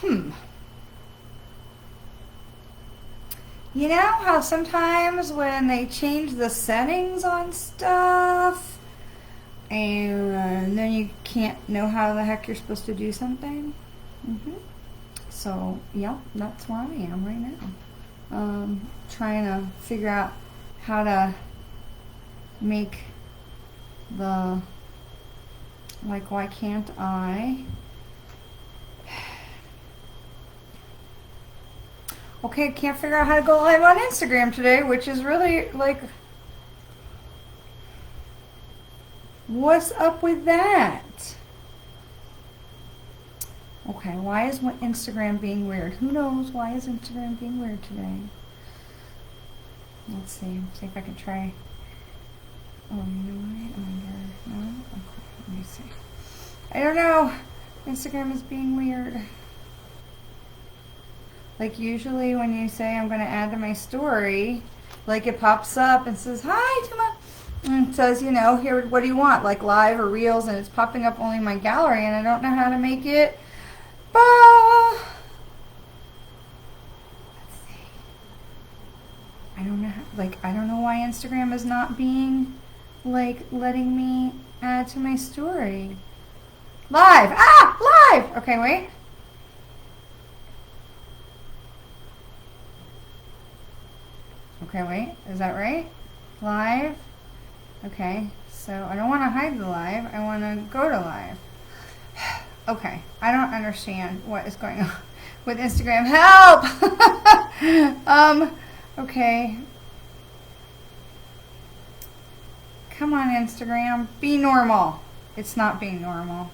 You know how sometimes when they change the settings on stuff, and then you can't know how the heck you're supposed to do something? So, yeah, that's where I am right now. Trying to figure out how to make the, like, why can't I? Okay, I can't figure out how to go live on Instagram today, which is really, like, what's up with that? Okay, why is Instagram being weird? Who knows why is Instagram being weird today? Let's see if I can try. Oh, you know what? No? Okay, let me see. I don't know. Instagram is being weird. Like usually when you say I'm going to add to my story, like it pops up and says, hi, Tuma. And it says, you know, here, what do you want? Like live or reels, and it's popping up only in my gallery, and I don't know how to make it. Let's see. I don't know, I don't know why Instagram is not being, like, letting me add to my story. Live! Live! Okay, wait. Okay, wait. Is that right? Live? Okay, so I don't want to hide the live. I want to go to live. Okay, I don't understand what is going on with Instagram. Help! Okay. Come on, Instagram. Be normal. It's not being normal.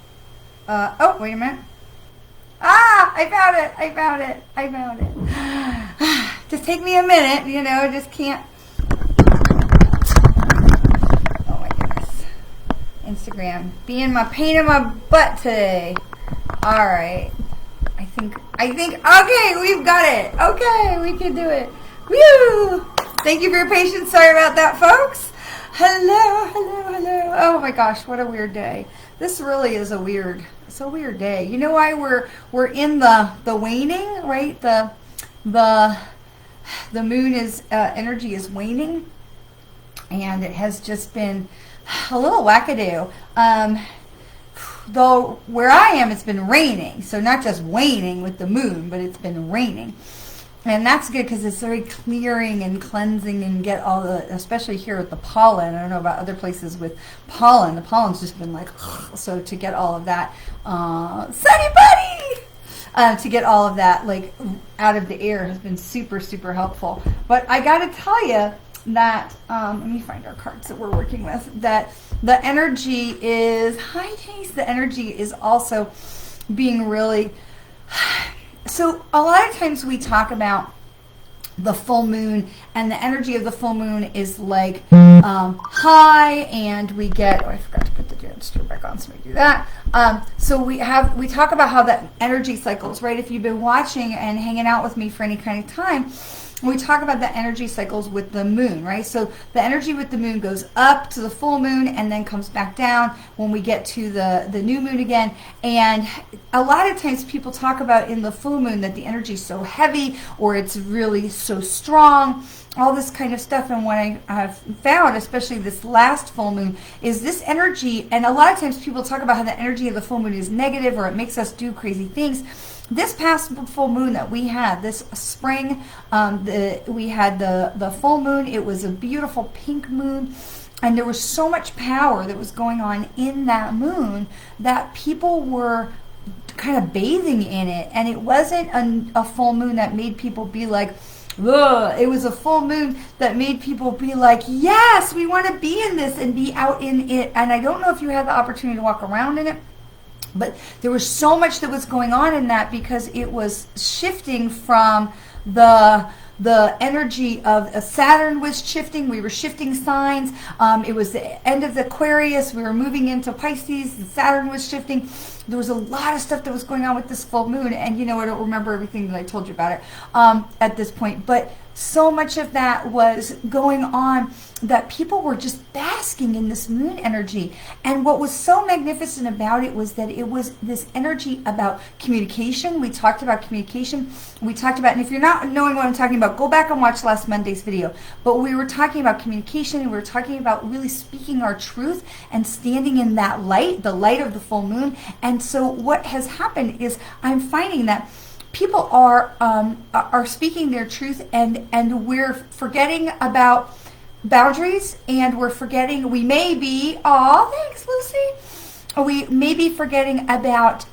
Oh, wait a minute. I found it. Just take me a minute, you know, just can't. Oh my goodness. Instagram being my pain in my butt today. All right. I think, okay, we've got it. Okay, we can do it. Woo! Thank you for your patience. Sorry about that, folks. Hello. Oh my gosh, what a weird day. This really is a weird day. You know why we're in the waning, right? The moon is energy is waning, and it has just been a little wackadoo. Though where I am, it's been raining, so not just waning with the moon, but it's been raining, and that's good because it's very clearing and cleansing, and get all the, especially here with the pollen. I don't know about other places with pollen. The pollen's just been like, so to get all of that, sunny buddy. To get all of that like out of the air has been super, super helpful. But I got to tell you that, let me find our cards that we're working with, that the energy is, hi Chase, the energy is also being really, so a lot of times we talk about the full moon, and the energy of the full moon is like high, and we get, oh, I forgot to put the register back on, so we do that. So we talk about how that energy cycles, right? If you've been watching and hanging out with me for any kind of time, we talk about the energy cycles with the moon, right? So the energy with the moon goes up to the full moon and then comes back down when we get to the new moon again. And a lot of times people talk about in the full moon that the energy is so heavy, or it's really so strong, all this kind of stuff. And what I have found, especially this last full moon, is this energy, and a lot of times people talk about how the energy of the full moon is negative, or it makes us do crazy things. This past full moon that we had this spring, we had the full moon. It was a beautiful pink moon, and there was so much power that was going on in that moon that people were kind of bathing in it. And it wasn't a full moon that made people be like, ugh. It was a full moon that made people be like, yes, we want to be in this and be out in it. And I don't know if you had the opportunity to walk around in it, but there was so much that was going on in that, because it was shifting from the energy of Saturn was shifting. We were shifting signs. It was the end of the Aquarius. We were moving into Pisces. And Saturn was shifting. There was a lot of stuff that was going on with this full moon. And you know, I don't remember everything that I told you about it at this point. But so much of that was going on that people were just basking in this moon energy. And what was so magnificent about it was that it was this energy about communication. We talked about communication. We talked about, and if you're not knowing what I'm talking about, go back and watch last Monday's video. But we were talking about communication, and we were talking about really speaking our truth and standing in that light, the light of the full moon. And so what has happened is I'm finding that people are speaking their truth, and we're forgetting about boundaries, and we may be, thanks Lucy, we may be forgetting about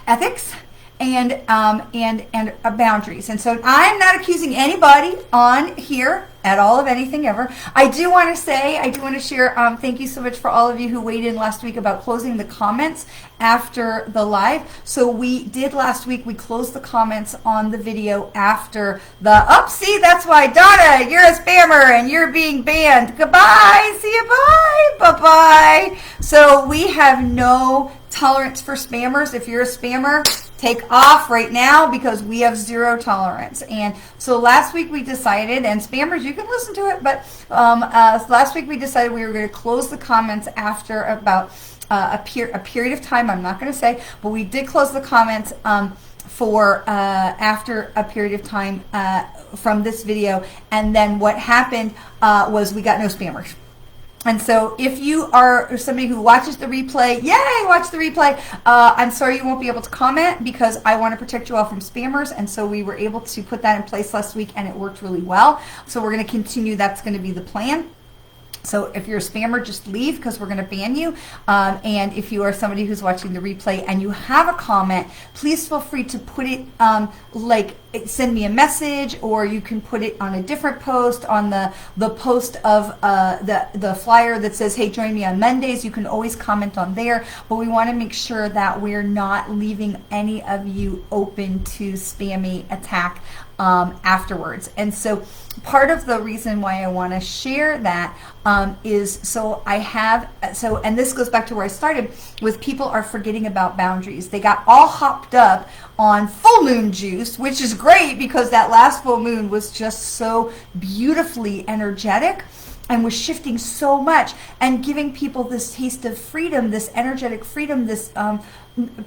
ethics and boundaries. And so I'm not accusing anybody on here at all of anything ever. I do want to share, thank you so much for all of you who weighed in last week about closing the comments after the live. So we did last week, we closed the comments on the video after the, see, that's why, Donna, you're a spammer and you're being banned. Goodbye, see you, bye, bye-bye. So we have no tolerance for spammers. If you're a spammer, take off right now, because we have zero tolerance. And so last week we decided, and spammers, you can listen to it, but last week we decided we were going to close the comments after about a period of time. I'm not going to say, but we did close the comments for after a period of time from this video. And then what happened was we got no spammers. And so if you are somebody who watches the replay, yay, watch the replay. I'm sorry you won't be able to comment, because I want to protect you all from spammers. And so we were able to put that in place last week, and it worked really well. So we're going to continue. That's going to be the plan. So if you're a spammer, just leave, because we're going to ban you. And if you are somebody who's watching the replay and you have a comment, please feel free to put it, send me a message, or you can put it on a different post, on the post of the flyer that says, hey, join me on Mondays. You can always comment on there, but we want to make sure that we're not leaving any of you open to spammy attack afterwards. And so part of the reason why I want to share that is and this goes back to where I started with, people are forgetting about boundaries. They got all hopped up on full moon juice, which is great, because that last full moon was just so beautifully energetic and was shifting so much and giving people this taste of freedom, this energetic freedom, this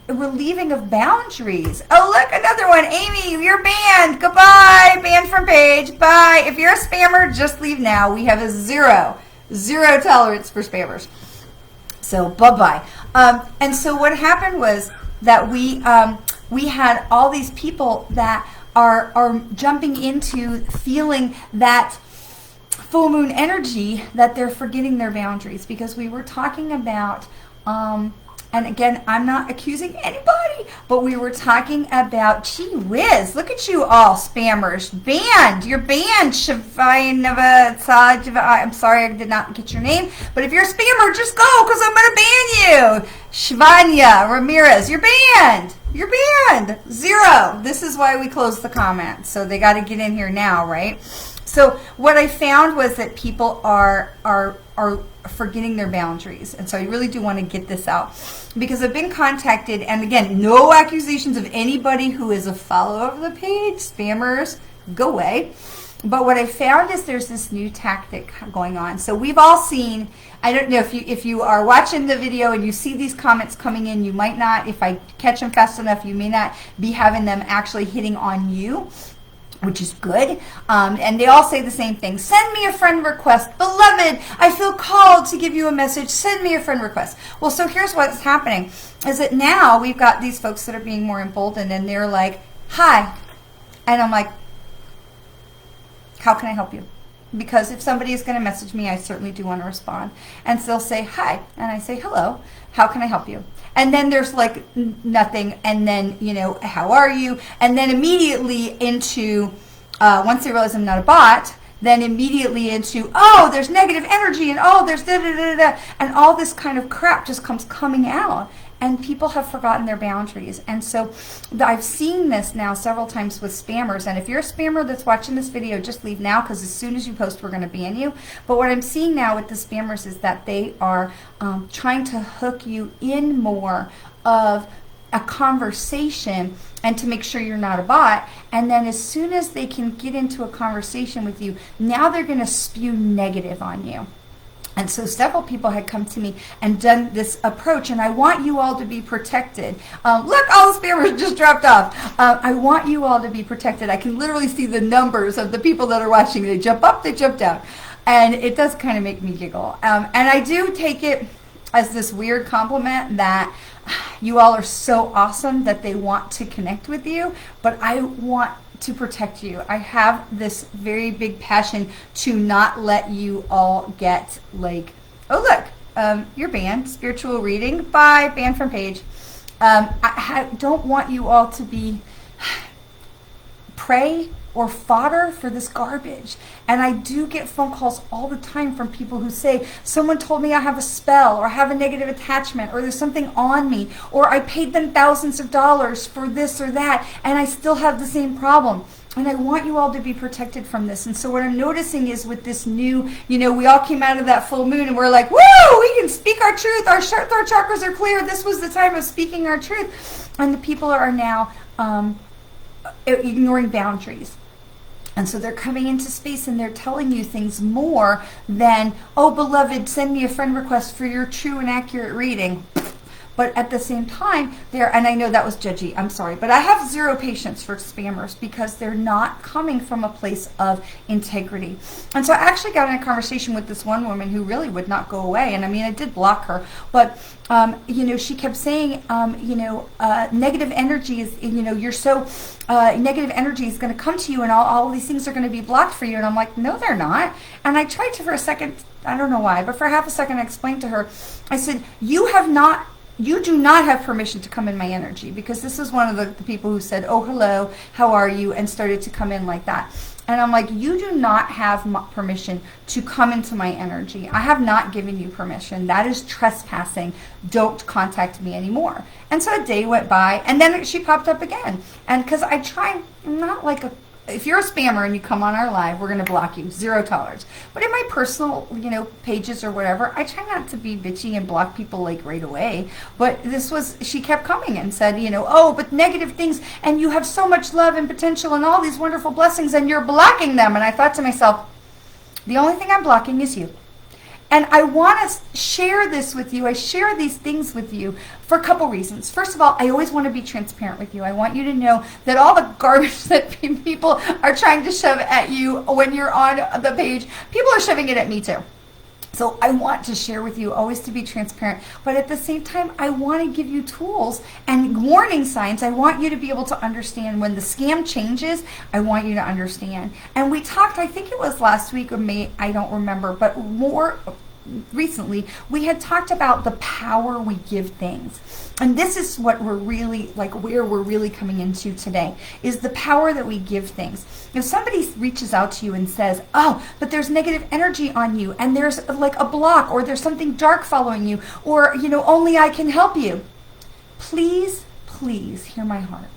relieving of boundaries. Oh, look, another one. Amy, you're banned. Goodbye. Banned from page. Bye. If you're a spammer, just leave now. We have a zero tolerance for spammers. So bye-bye. And so what happened was that we had all these people that are jumping into feeling that full moon energy, that they're forgetting their boundaries, because we were talking about and again, I'm not accusing anybody, but we were talking about, gee whiz, look at you all spammers. Banned. You're banned. I'm sorry I did not get your name, but if you're a spammer, just go, because I'm going to ban you. Shivanya Ramirez, you're banned. You're banned. Zero. This is why we closed the comments. So they got to get in here now, right? So what I found was that people are forgetting their boundaries. And so I really do want to get this out, because I've been contacted, and again, no accusations of anybody who is a follower of the page. Spammers, go away. But what I found is there's this new tactic going on. So we've all seen, I don't know if you are watching the video and you see these comments coming in, you might not, if I catch them fast enough, you may not be having them actually hitting on you, which is good. And they all say the same thing. Send me a friend request. Beloved, I feel called to give you a message. Send me a friend request. Well, so here's what's happening, is that now we've got these folks that are being more emboldened, and they're like, hi. And I'm like, how can I help you? Because if somebody is going to message me, I certainly do want to respond. And so they'll say, hi. And I say, hello. How can I help you? And then there's like nothing. And then, how are you? And then immediately into, once they realize I'm not a bot, then immediately into, oh, there's negative energy, and oh, there's da-da-da-da-da. And all this kind of crap just comes coming out. And people have forgotten their boundaries. And so I've seen this now several times with spammers. And if you're a spammer that's watching this video, just leave now, because as soon as you post, we're going to ban you. But what I'm seeing now with the spammers is that they are trying to hook you in more of a conversation and to make sure you're not a bot. And then as soon as they can get into a conversation with you, now they're going to spew negative on you. And so several people had come to me and done this approach, and I want you all to be protected. Look, all the spammers just dropped off. I want you all to be protected. I can literally see the numbers of the people that are watching. They jump up, they jump down. And it does kind of make me giggle. And I do take it as this weird compliment that you all are so awesome that they want to connect with you, but I want to protect you. I have this very big passion to not let you all get like, oh look, you're banned, spiritual reading, bye, banned from page. Don't want you all to be prey or fodder for this garbage. And I do get phone calls all the time from people who say, someone told me I have a spell, or I have a negative attachment, or there's something on me, or I paid them thousands of dollars for this or that, and I still have the same problem. And I want you all to be protected from this. And so what I'm noticing is with this new, we all came out of that full moon and we're like, woo, we can speak our truth. Our chakras are clear. This was the time of speaking our truth. And the people are now ignoring boundaries. And so they're coming into space and they're telling you things more than, oh, beloved, send me a friend request for your true and accurate reading. But at the same time, and I know that was judgy, I'm sorry, but I have zero patience for spammers because they're not coming from a place of integrity. And so I actually got in a conversation with this one woman who really would not go away. And I mean, I did block her, but, she kept saying, negative energy is, you're so, negative energy is going to come to you and all these things are going to be blocked for you. And I'm like, no, they're not. And I tried to, for a second, I don't know why, but for half a second, I explained to her, I said, you do not have permission to come in my energy, because this is one of the people who said, oh, hello, how are you, and started to come in like that. And I'm like, you do not have permission to come into my energy. I have not given you permission. That is trespassing. Don't contact me anymore. And so a day went by, and then she popped up again. And because I try not like if you're a spammer and you come on our live, we're going to block you. Zero tolerance. But in my personal, pages or whatever, I try not to be bitchy and block people like right away. But she kept coming and said, oh, but negative things, and you have so much love and potential and all these wonderful blessings, and you're blocking them. And I thought to myself, the only thing I'm blocking is you. And I want to share this with you. I share these things with you for a couple reasons. First of all, I always want to be transparent with you. I want you to know that all the garbage that people are trying to shove at you when you're on the page, people are shoving it at me too. So I want to share with you, always to be transparent. But at the same time, I want to give you tools and warning signs. I want you to be able to understand when the scam changes. I want you to understand. And we talked, I think it was last week or May, I don't remember, but more recently, we had talked about the power we give things. And this is what we're really, where we're really coming into today, is the power that we give things. If somebody reaches out to you and says, oh, but there's negative energy on you, and there's like a block, or there's something dark following you, or, only I can help you. Please, please hear my heart.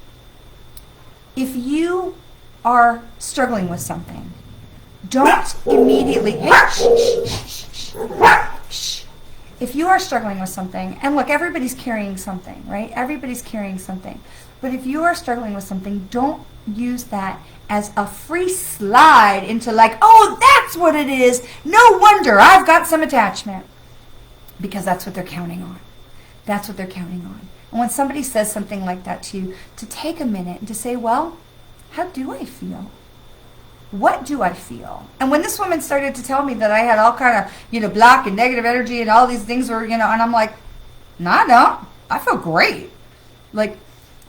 If you are struggling with something, don't immediately, if you are struggling with something, and look, everybody's carrying something, right? Everybody's carrying something. But if you are struggling with something, don't use that as a free slide into oh, that's what it is. No wonder I've got some attachment. Because that's what they're counting on. That's what they're counting on. And when somebody says something like that to you, to take a minute and to say, well, how do I feel? What do I feel? And when this woman started to tell me that I had all kind of, block and negative energy and all these things were, and I'm like, no, I don't. I feel great.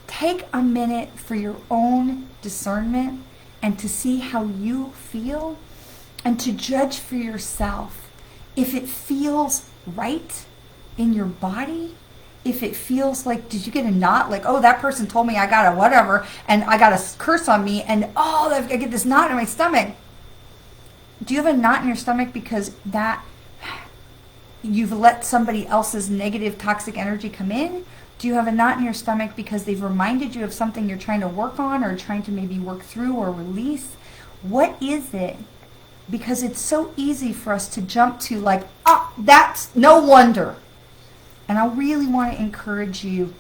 Take a minute for your own discernment and to see how you feel and to judge for yourself if it feels right in your body. If it feels like, did you get a knot? Oh, that person told me I got a whatever, and I got a curse on me, and oh, I get this knot in my stomach. Do you have a knot in your stomach because that you've let somebody else's negative, toxic energy come in? Do you have a knot in your stomach because they've reminded you of something you're trying to work on or trying to maybe work through or release? What is it? Because it's so easy for us to jump to that's no wonder. And I really want to encourage you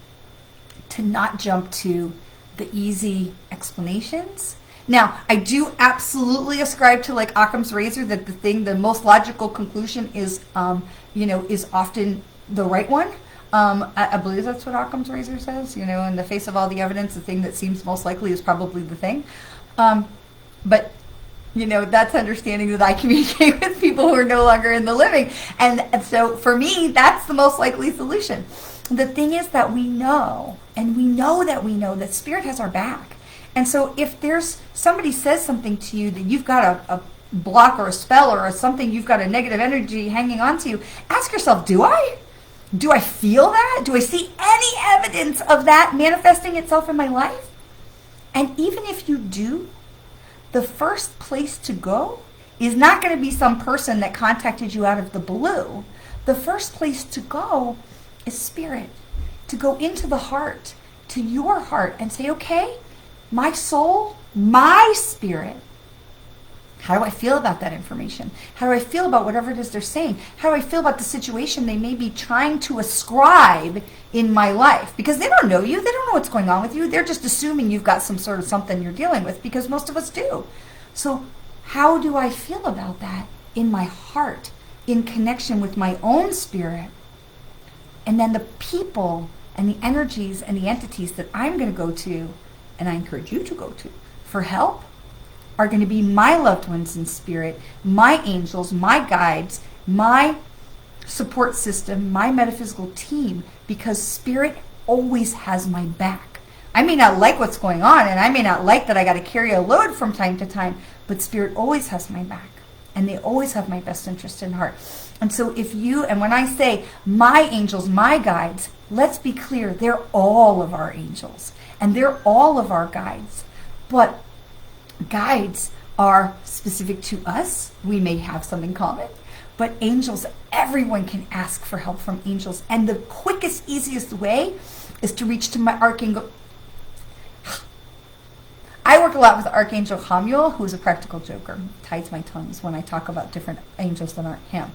to not jump to the easy explanations. Now, I do absolutely ascribe to like Occam's razor that the most logical conclusion is, is often the right one. I believe that's what Occam's razor says. In the face of all the evidence, the thing that seems most likely is probably the thing. But that's understanding that I communicate with people who are no longer in the living. And so for me, that's the most likely solution. The thing is that we know that Spirit has our back. And so if there's somebody says something to you that you've got a block or a spell or something, you've got a negative energy hanging on to you, ask yourself, do I feel that? Do I see any evidence of that manifesting itself in my life? And even if you do, the first place to go is not going to be some person that contacted you out of the blue. The first place to go is Spirit, to go into the heart, to your heart, and say, okay, my soul, my spirit, how do I feel about that information? How do I feel about whatever it is they're saying? How do I feel about the situation they may be trying to ascribe in my life? Because they don't know you. They don't know what's going on with you. They're just assuming you've got some sort of something you're dealing with, because most of us do. So how do I feel about that in my heart, in connection with my own spirit? And then the people and the energies and the entities that I'm going to go to, and I encourage you to go to, for help, are going to be my loved ones in spirit, my angels, my guides, my support system, my metaphysical team, because Spirit always has my back. I may not like what's going on, and I may not like that I got to carry a load from time to time, but Spirit always has my back, and they always have my best interest in heart. And so and when I say my angels, my guides, let's be clear, they're all of our angels, and they're all of our guides. But guides are specific to us. We may have some in common. But angels, everyone can ask for help from angels. And the quickest, easiest way is to reach to my archangel. I work a lot with Archangel Chamuel, who is a practical joker. Ties my tongues when I talk about different angels that aren't him.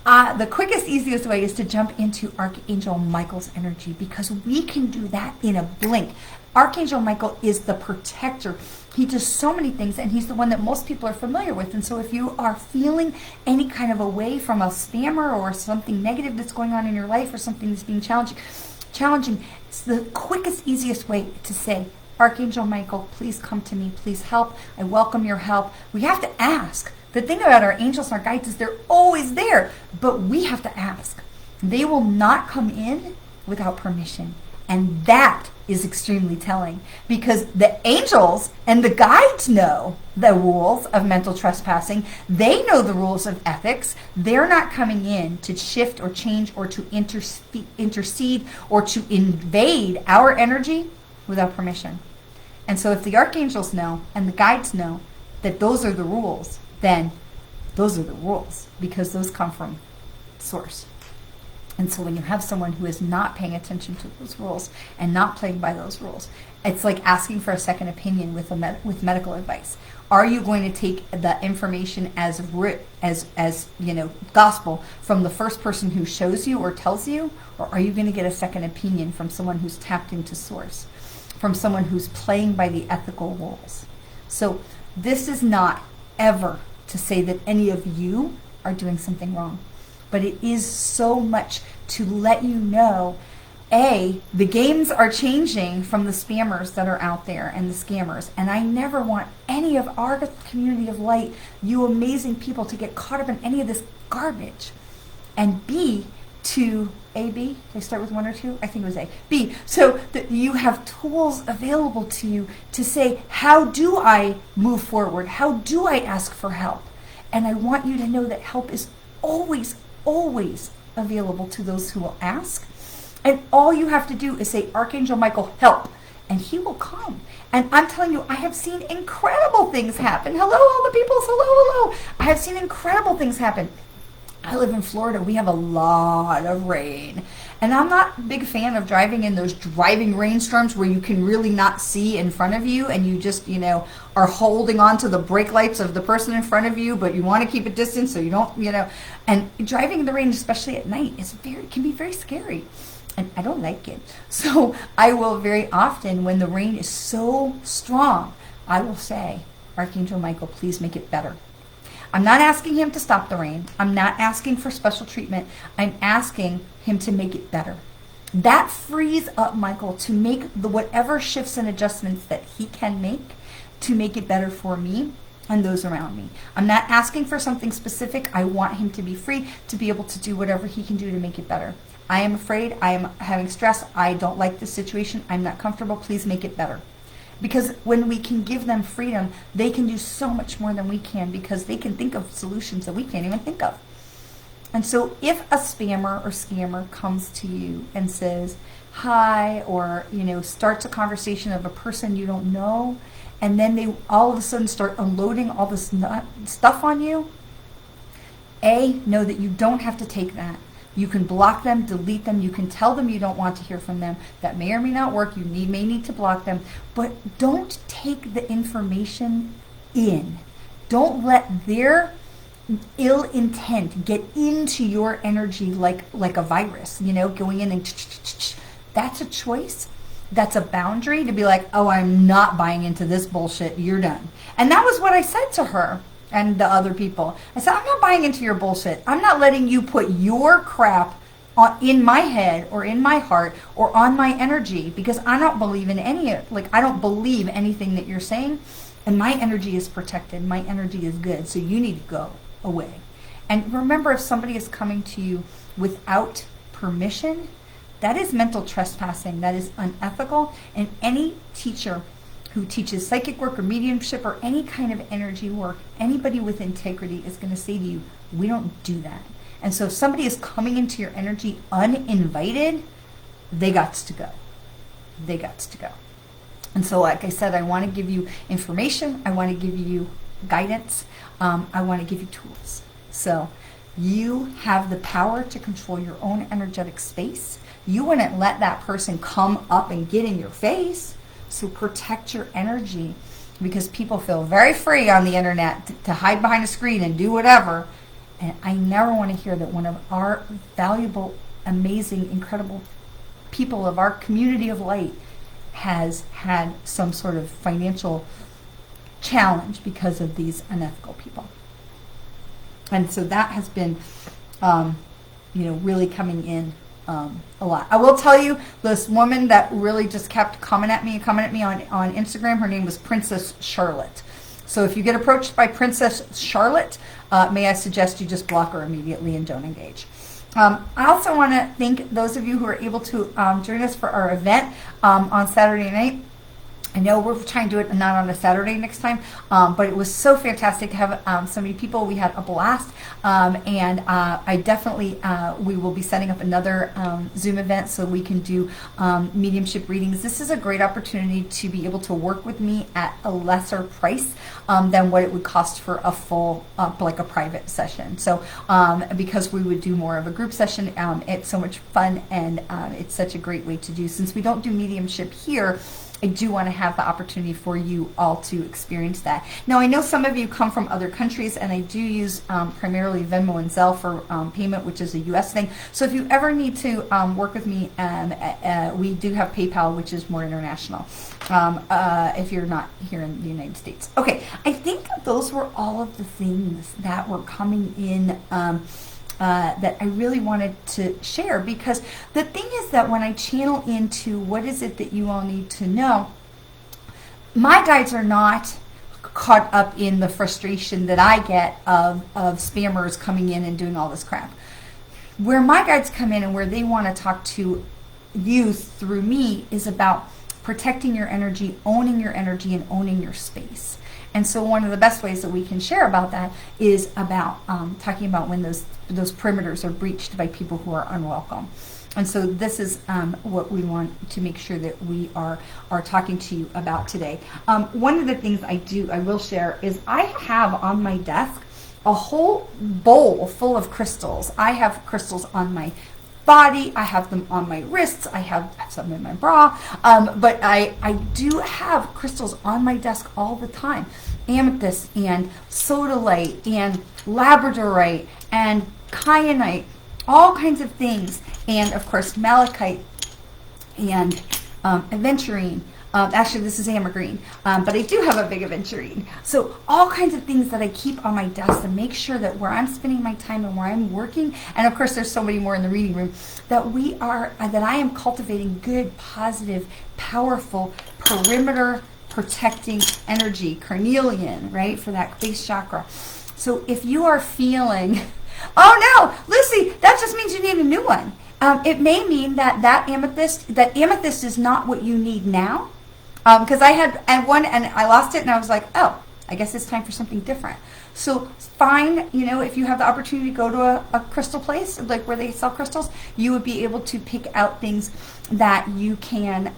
The quickest, easiest way is to jump into Archangel Michael's energy, because we can do that in a blink. Archangel Michael is the protector. He does so many things, and he's the one that most people are familiar with. And so if you are feeling any kind of a way from a spammer or something negative that's going on in your life, or something that's being challenging, it's the quickest, easiest way to say, Archangel Michael, please come to me, please help. I welcome your help. We have to ask. The thing about our angels and our guides is they're always there, but we have to ask. They will not come in without permission. And that is extremely telling, because the angels and the guides know the rules of mental trespassing. They know the rules of ethics. They're not coming in to shift or change or to intercede or to invade our energy without permission. And so if the archangels know and the guides know that those are the rules, then those are the rules, because those come from Source. And so when you have someone who is not paying attention to those rules and not playing by those rules, it's like asking for a second opinion with medical advice. Are you going to take the information as gospel from the first person who shows you or tells you, or are you going to get a second opinion from someone who's tapped into Source, from someone who's playing by the ethical rules? So this is not ever to say that any of you are doing something wrong. But it is so much to let you know, the games are changing from the spammers that are out there and the scammers. And I never want any of our community of light, you amazing people, to get caught up in any of this garbage. And B, did I start with one or two? I think it was A. B, so that you have tools available to you to say, how do I move forward? How do I ask for help? And I want you to know that help is always available to those who will ask. And all you have to do is say, Archangel Michael, help, and he will come. And I'm telling you, I have seen incredible things happen. Hello, all the peoples. Hello. I have seen incredible things happen. I live in Florida. We have a lot of rain. And I'm not a big fan of driving in those driving rainstorms where you can really not see in front of you, and you just, are holding on to the brake lights of the person in front of you, but you want to keep a distance so you don't, and driving in the rain, especially at night, can be very scary. And I don't like it. So I will very often, when the rain is so strong, I will say, Archangel Michael, please make it better. I'm not asking him to stop the rain. I'm not asking for special treatment. I'm asking him to make it better. That frees up Michael to make the whatever shifts and adjustments that he can make to make it better for me and those around me. I'm not asking for something specific. I want him to be free to be able to do whatever he can do to make it better. I am afraid. I am having stress. I don't like this situation. I'm not comfortable. Please make it better. Because when we can give them freedom, they can do so much more than we can, because they can think of solutions that we can't even think of. And so if a spammer or scammer comes to you and says hi, or starts a conversation of a person you don't know, and then they all of a sudden start unloading all this stuff on you, know that you don't have to take that. You can block them, delete them. You can tell them you don't want to hear from them. That may or may not work. You may need to block them. But don't take the information in. Don't let their ill intent get into your energy like a virus, going in and that's a choice. That's a boundary to be like, oh, I'm not buying into this bullshit. You're done. And that was what I said to her and the other people. I said, I'm not buying into your bullshit. I'm not letting you put your crap in my head or in my heart or on my energy, because I don't believe in I don't believe anything that you're saying. And my energy is protected. My energy is good. So you need to go away. And remember, if somebody is coming to you without permission, that is mental trespassing. That is unethical. And any teacher who teaches psychic work or mediumship or any kind of energy work, anybody with integrity is going to say to you, we don't do that. And so if somebody is coming into your energy uninvited, they gots to go. They gots to go. And so, like I said, I want to give you information. I want to give you guidance. I want to give you tools. So you have the power to control your own energetic space. You wouldn't let that person come up and get in your face. So protect your energy, because people feel very free on the internet to hide behind a screen and do whatever. And I never want to hear that one of our valuable, amazing, incredible people of our community of light has had some sort of financial challenge because of these unethical people. And so that has been, really coming in a lot. I will tell you, this woman that really just kept coming at me on Instagram, her name was Princess Charlotte. So if you get approached by Princess Charlotte, may I suggest you just block her immediately and don't engage. I also want to thank those of you who are able to join us for our event on Saturday night. I know we're trying to do it not on a Saturday next time, but it was so fantastic to have so many people. We had a blast, and I definitely, we will be setting up another Zoom event so we can do mediumship readings. This is a great opportunity to be able to work with me at a lesser price than what it would cost for a full, like a private session. So because we would do more of a group session, it's so much fun, and it's such a great way to do. Since we don't do mediumship here, I do want to have the opportunity for you all to experience that. Now, I know some of you come from other countries, and I do use primarily Venmo and Zelle for payment, which is a U.S. thing. So if you ever need to work with me, we do have PayPal, which is more international, if you're not here in the United States. Okay, I think those were all of the things that were coming in that I really wanted to share, because the thing is that when I channel into what is it that you all need to know, my guides are not caught up in the frustration that I get of spammers coming in and doing all this crap. Where my guides come in and where they want to talk to you through me is about protecting your energy, owning your energy, and owning your space. And so one of the best ways that we can share about that is about talking about when those perimeters are breached by people who are unwelcome. And so this is what we want to make sure that we are talking to you about today. One of the things I will share is I have on my desk a whole bowl full of crystals. I have crystals on my body, I have them on my wrists, I have some in my bra, but I do have crystals on my desk all the time. Amethyst and sodalite and labradorite and kyanite, all kinds of things. and of course malachite and aventurine. Actually, this is ambergris, but I do have a big aventurine. So all kinds of things that I keep on my desk to make sure that where I'm spending my time and where I'm working, and of course there's so many more in the reading room, that I am cultivating good, positive, powerful, perimeter protecting energy, carnelian, right, for that base chakra. So if you are feeling, oh no, Lucy, that just means you need a new one. It may mean that amethyst is not what you need now. Because I had one and I lost it and I was like, oh, I guess it's time for something different. So fine, if you have the opportunity to go to a crystal place, like where they sell crystals, you would be able to pick out things that you can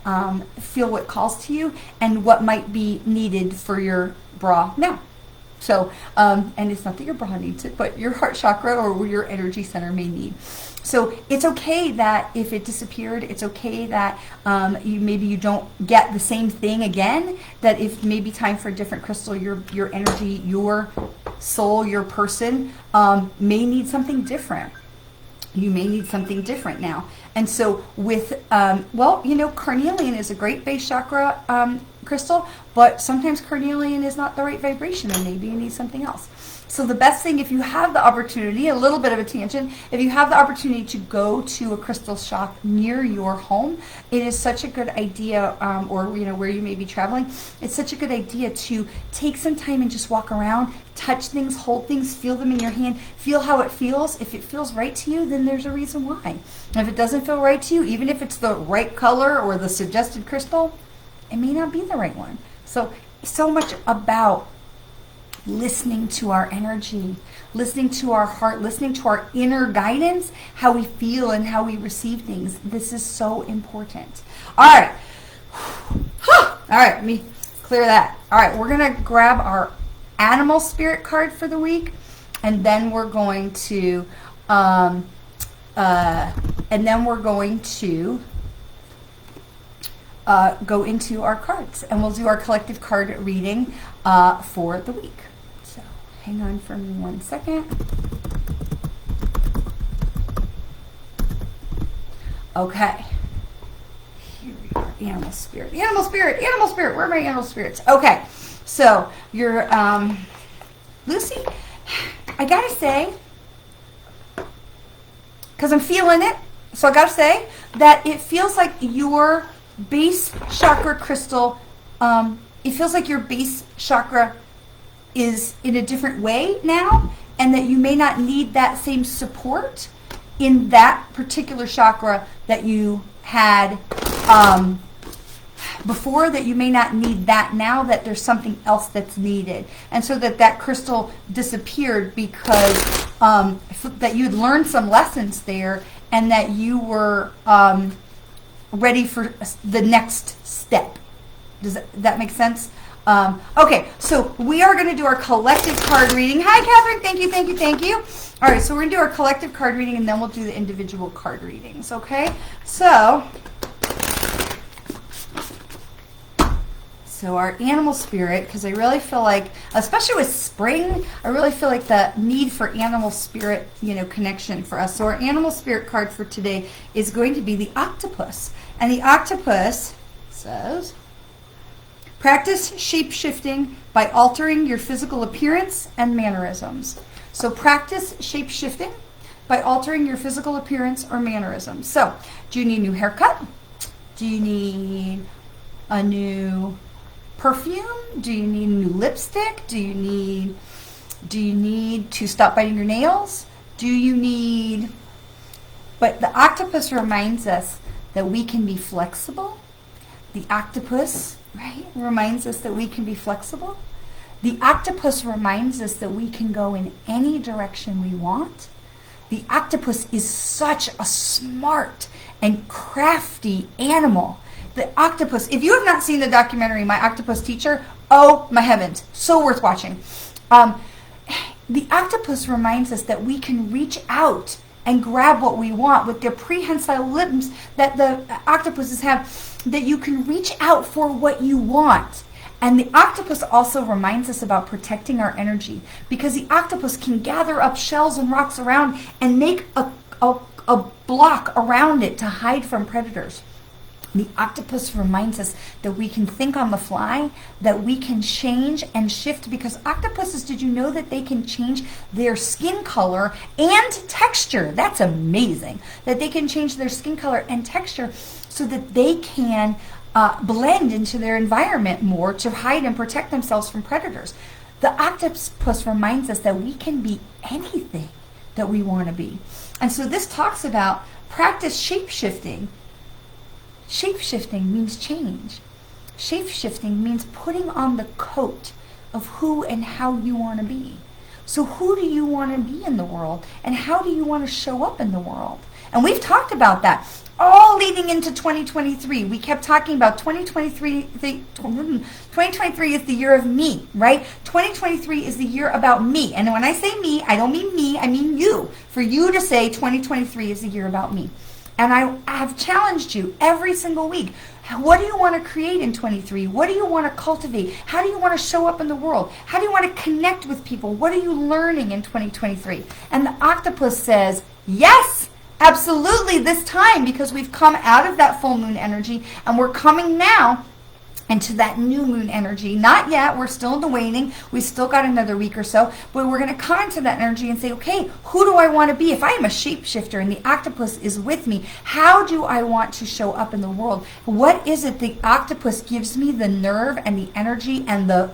feel what calls to you and what might be needed for your bra now. So, and it's not that your bra needs it, but your heart chakra or your energy center may need. So it's okay that if it disappeared, it's okay that maybe you don't get the same thing again, that if maybe time for a different crystal, your energy, your soul, your person may need something different. You may need something different now. And so with, carnelian is a great base chakra crystal, but sometimes carnelian is not the right vibration and maybe you need something else. So the best thing, if you have the opportunity, a little bit of a tangent, if you have the opportunity to go to a crystal shop near your home, it is such a good idea, or where you may be traveling, it's such a good idea to take some time and just walk around, touch things, hold things, feel them in your hand, feel how it feels. If it feels right to you, then there's a reason why. If it doesn't feel right to you, even if it's the right color or the suggested crystal, it may not be the right one. So much about listening to our energy, listening to our heart, listening to our inner guidance, how we feel and how we receive things. This is so important. All right. All right, let me clear that. All right, we're going to grab our animal spirit card for the week, and then we're going to go into our cards, and we'll do our collective card reading for the week. So hang on for me 1 second. Okay. Here we are. Animal spirit. Animal spirit. Animal spirit. Where are my animal spirits? Okay. So you're Lucy, I gotta say, because I'm feeling it, so I gotta say that it feels like your base chakra crystal, it feels like your base chakra is in a different way now, and that you may not need that same support in that particular chakra that you had before, that you may not need that now, that there's something else that's needed. And so that crystal disappeared because that you'd learned some lessons there, and that you were ready for the next step. Does that make sense? Okay, so we are going to do our collective card reading. Hi, Catherine. Thank you, thank you, thank you. All right, so we're going to do our collective card reading, and then we'll do the individual card readings, okay? So our animal spirit, because I really feel like, especially with spring, I really feel like the need for animal spirit, connection for us. So our animal spirit card for today is going to be the octopus. And the octopus says, practice shape-shifting by altering your physical appearance and mannerisms. So practice shape-shifting by altering your physical appearance or mannerisms. So do you need a new haircut? Do you need a new perfume? Do you need a new lipstick? Do you need to stop biting your nails? But the octopus reminds us that we can be flexible. The octopus, right, reminds us that we can be flexible. The octopus reminds us that we can go in any direction we want. The octopus is such a smart and crafty animal. The octopus, if you have not seen the documentary, My Octopus Teacher, oh my heavens, so worth watching. The octopus reminds us that we can reach out and grab what we want with the prehensile limbs that the octopuses have, that you can reach out for what you want. And the octopus also reminds us about protecting our energy, because the octopus can gather up shells and rocks around and make a a block around it to hide from predators. The octopus reminds us that we can think on the fly, that we can change and shift, because octopuses, did you know that they can change their skin color and texture? That's amazing, that they can change their skin color and texture so that they can blend into their environment more to hide and protect themselves from predators. The octopus reminds us that we can be anything that we want to be. And so this talks about practice shape-shifting. Shape-shifting means change. Shape-shifting means putting on the coat of who and how you want to be. So who do you want to be in the world, and how do you want to show up in the world? And we've talked about that all leading into 2023. We kept talking about 2023 is the year of me, right? 2023 is the year about me. And when I say me, I don't mean me, I mean you. For you to say 2023 is the year about me. And I have challenged you every single week. What do you want to create in 23? What do you want to cultivate? How do you want to show up in the world? How do you want to connect with people? What are you learning in 2023? And the octopus says, yes, absolutely, this time, because we've come out of that full moon energy and we're coming now into that new moon energy. Not yet, we're still in the waning, we still got another week or so, but we're going to come into that energy and say, okay, who do I want to be? If I am a shapeshifter and the octopus is with me, how do I want to show up in the world? What is it the octopus gives me the nerve and the energy and the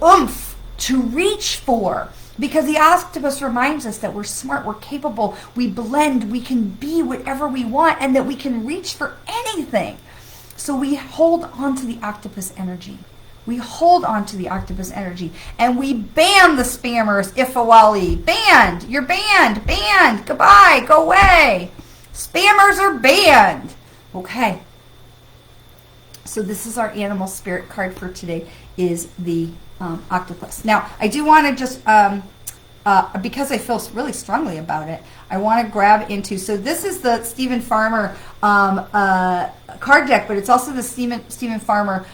oomph to reach for? Because the octopus reminds us that we're smart, we're capable, we blend, we can be whatever we want, and that we can reach for anything. So we hold on to the octopus energy. We hold on to the octopus energy. And we ban the spammers, Ifawali. Banned. You're banned. Banned. Goodbye. Go away. Spammers are banned. Okay. So this is our animal spirit card for today, is the octopus. Now, I do want to just, because I feel really strongly about it, I want to grab into, so this is the Stephen Farmer card deck, but it's also the Stephen Farmer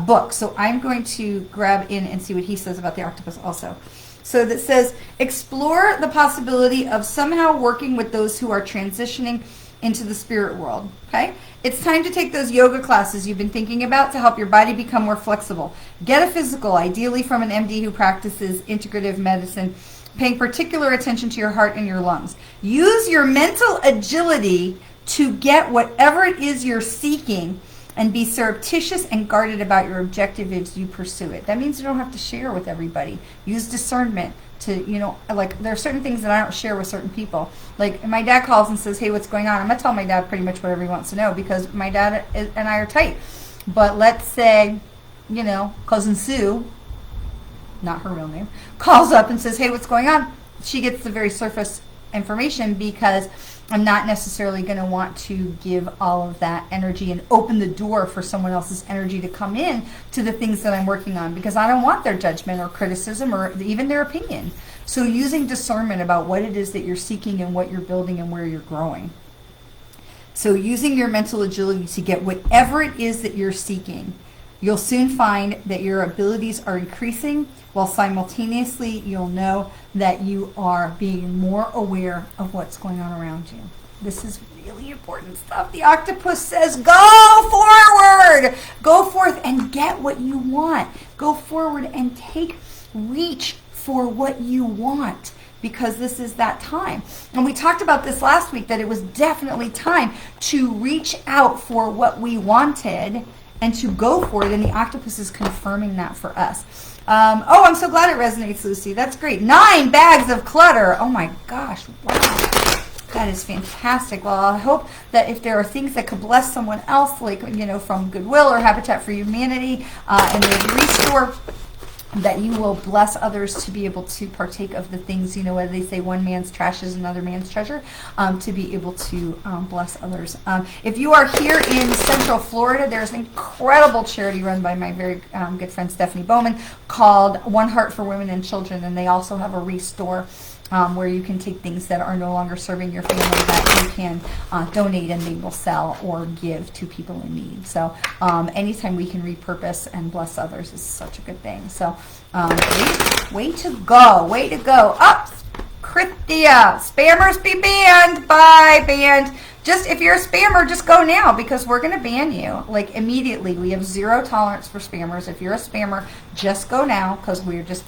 book. So I'm going to grab in and see what he says about the octopus also. So that says, explore the possibility of somehow working with those who are transitioning into the spirit world. Okay? It's time to take those yoga classes you've been thinking about to help your body become more flexible. Get a physical, ideally from an MD who practices integrative medicine, paying particular attention to your heart and your lungs. Use your mental agility to get whatever it is you're seeking, and be surreptitious and guarded about your objective as you pursue it. That means you don't have to share with everybody. Use discernment to, like, there are certain things that I don't share with certain people. Like, my dad calls and says, hey, what's going on? I'm going to tell my dad pretty much whatever he wants to know, because my dad and I are tight. But let's say, Cousin Sue, not her real name, calls up and says, hey, what's going on? She gets the very surface information, because I'm not necessarily going to want to give all of that energy and open the door for someone else's energy to come in to the things that I'm working on, because I don't want their judgment or criticism or even their opinion. So using discernment about what it is that you're seeking and what you're building and where you're growing. So using your mental agility to get whatever it is that you're seeking, you'll soon find that your abilities are increasing, while simultaneously you'll know that you are being more aware of what's going on around you. This is really important stuff. The octopus says, go forward! Go forth and get what you want. Go forward and reach for what you want, because this is that time. And we talked about this last week, that it was definitely time to reach out for what we wanted and to go for it, and the octopus is confirming that for us. I'm so glad it resonates, Lucy. That's great. 9 bags of clutter. Oh my gosh. Wow. That is fantastic. Well, I hope that if there are things that could bless someone else, like, from Goodwill or Habitat for Humanity, and the Restore, that you will bless others to be able to partake of the things, whether they say one man's trash is another man's treasure, to be able to bless others. If you are here in Central Florida, there's an incredible charity run by my very good friend Stephanie Bowman called One Heart for Women and Children, and they also have a Restore where you can take things that are no longer serving your family that you can donate, and they will sell or give to people in need. So anytime we can repurpose and bless others is such a good thing. So way to go. Up. Krithia. Spammers be banned. Bye, banned. Just, if you're a spammer, just go now, because we're going to ban you, like, immediately. We have zero tolerance for spammers. If you're a spammer, just go now, because we're just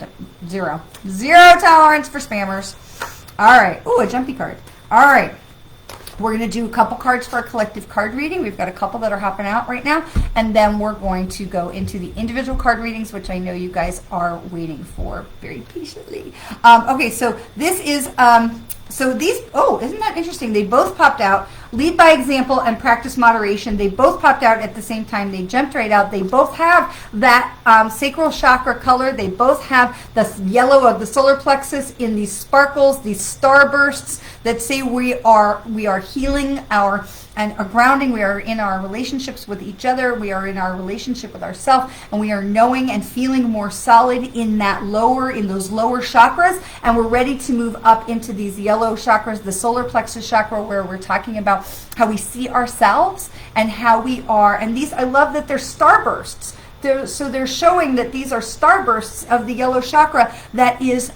zero. Zero tolerance for spammers. All right. Ooh, a jumpy card. All right. We're going to do a couple cards for a collective card reading. We've got a couple that are hopping out right now. And then we're going to go into the individual card readings, which I know you guys are waiting for very patiently. Okay, so this is, so these, oh, isn't that interesting? They both popped out. Lead by example and practice moderation. They both popped out at the same time. They jumped right out. They both have that sacral chakra color. They both have the yellow of the solar plexus in these sparkles, these starbursts that say we are healing our and are grounding. We are in our relationships with each other. We are in our relationship with ourselves, and we are knowing and feeling more solid in those lower chakras. And we're ready to move up into these yellow chakras, the solar plexus chakra, where we're talking about how we see ourselves and how we are. And these, I love that they're starbursts. So they're showing that these are starbursts of the yellow chakra, that is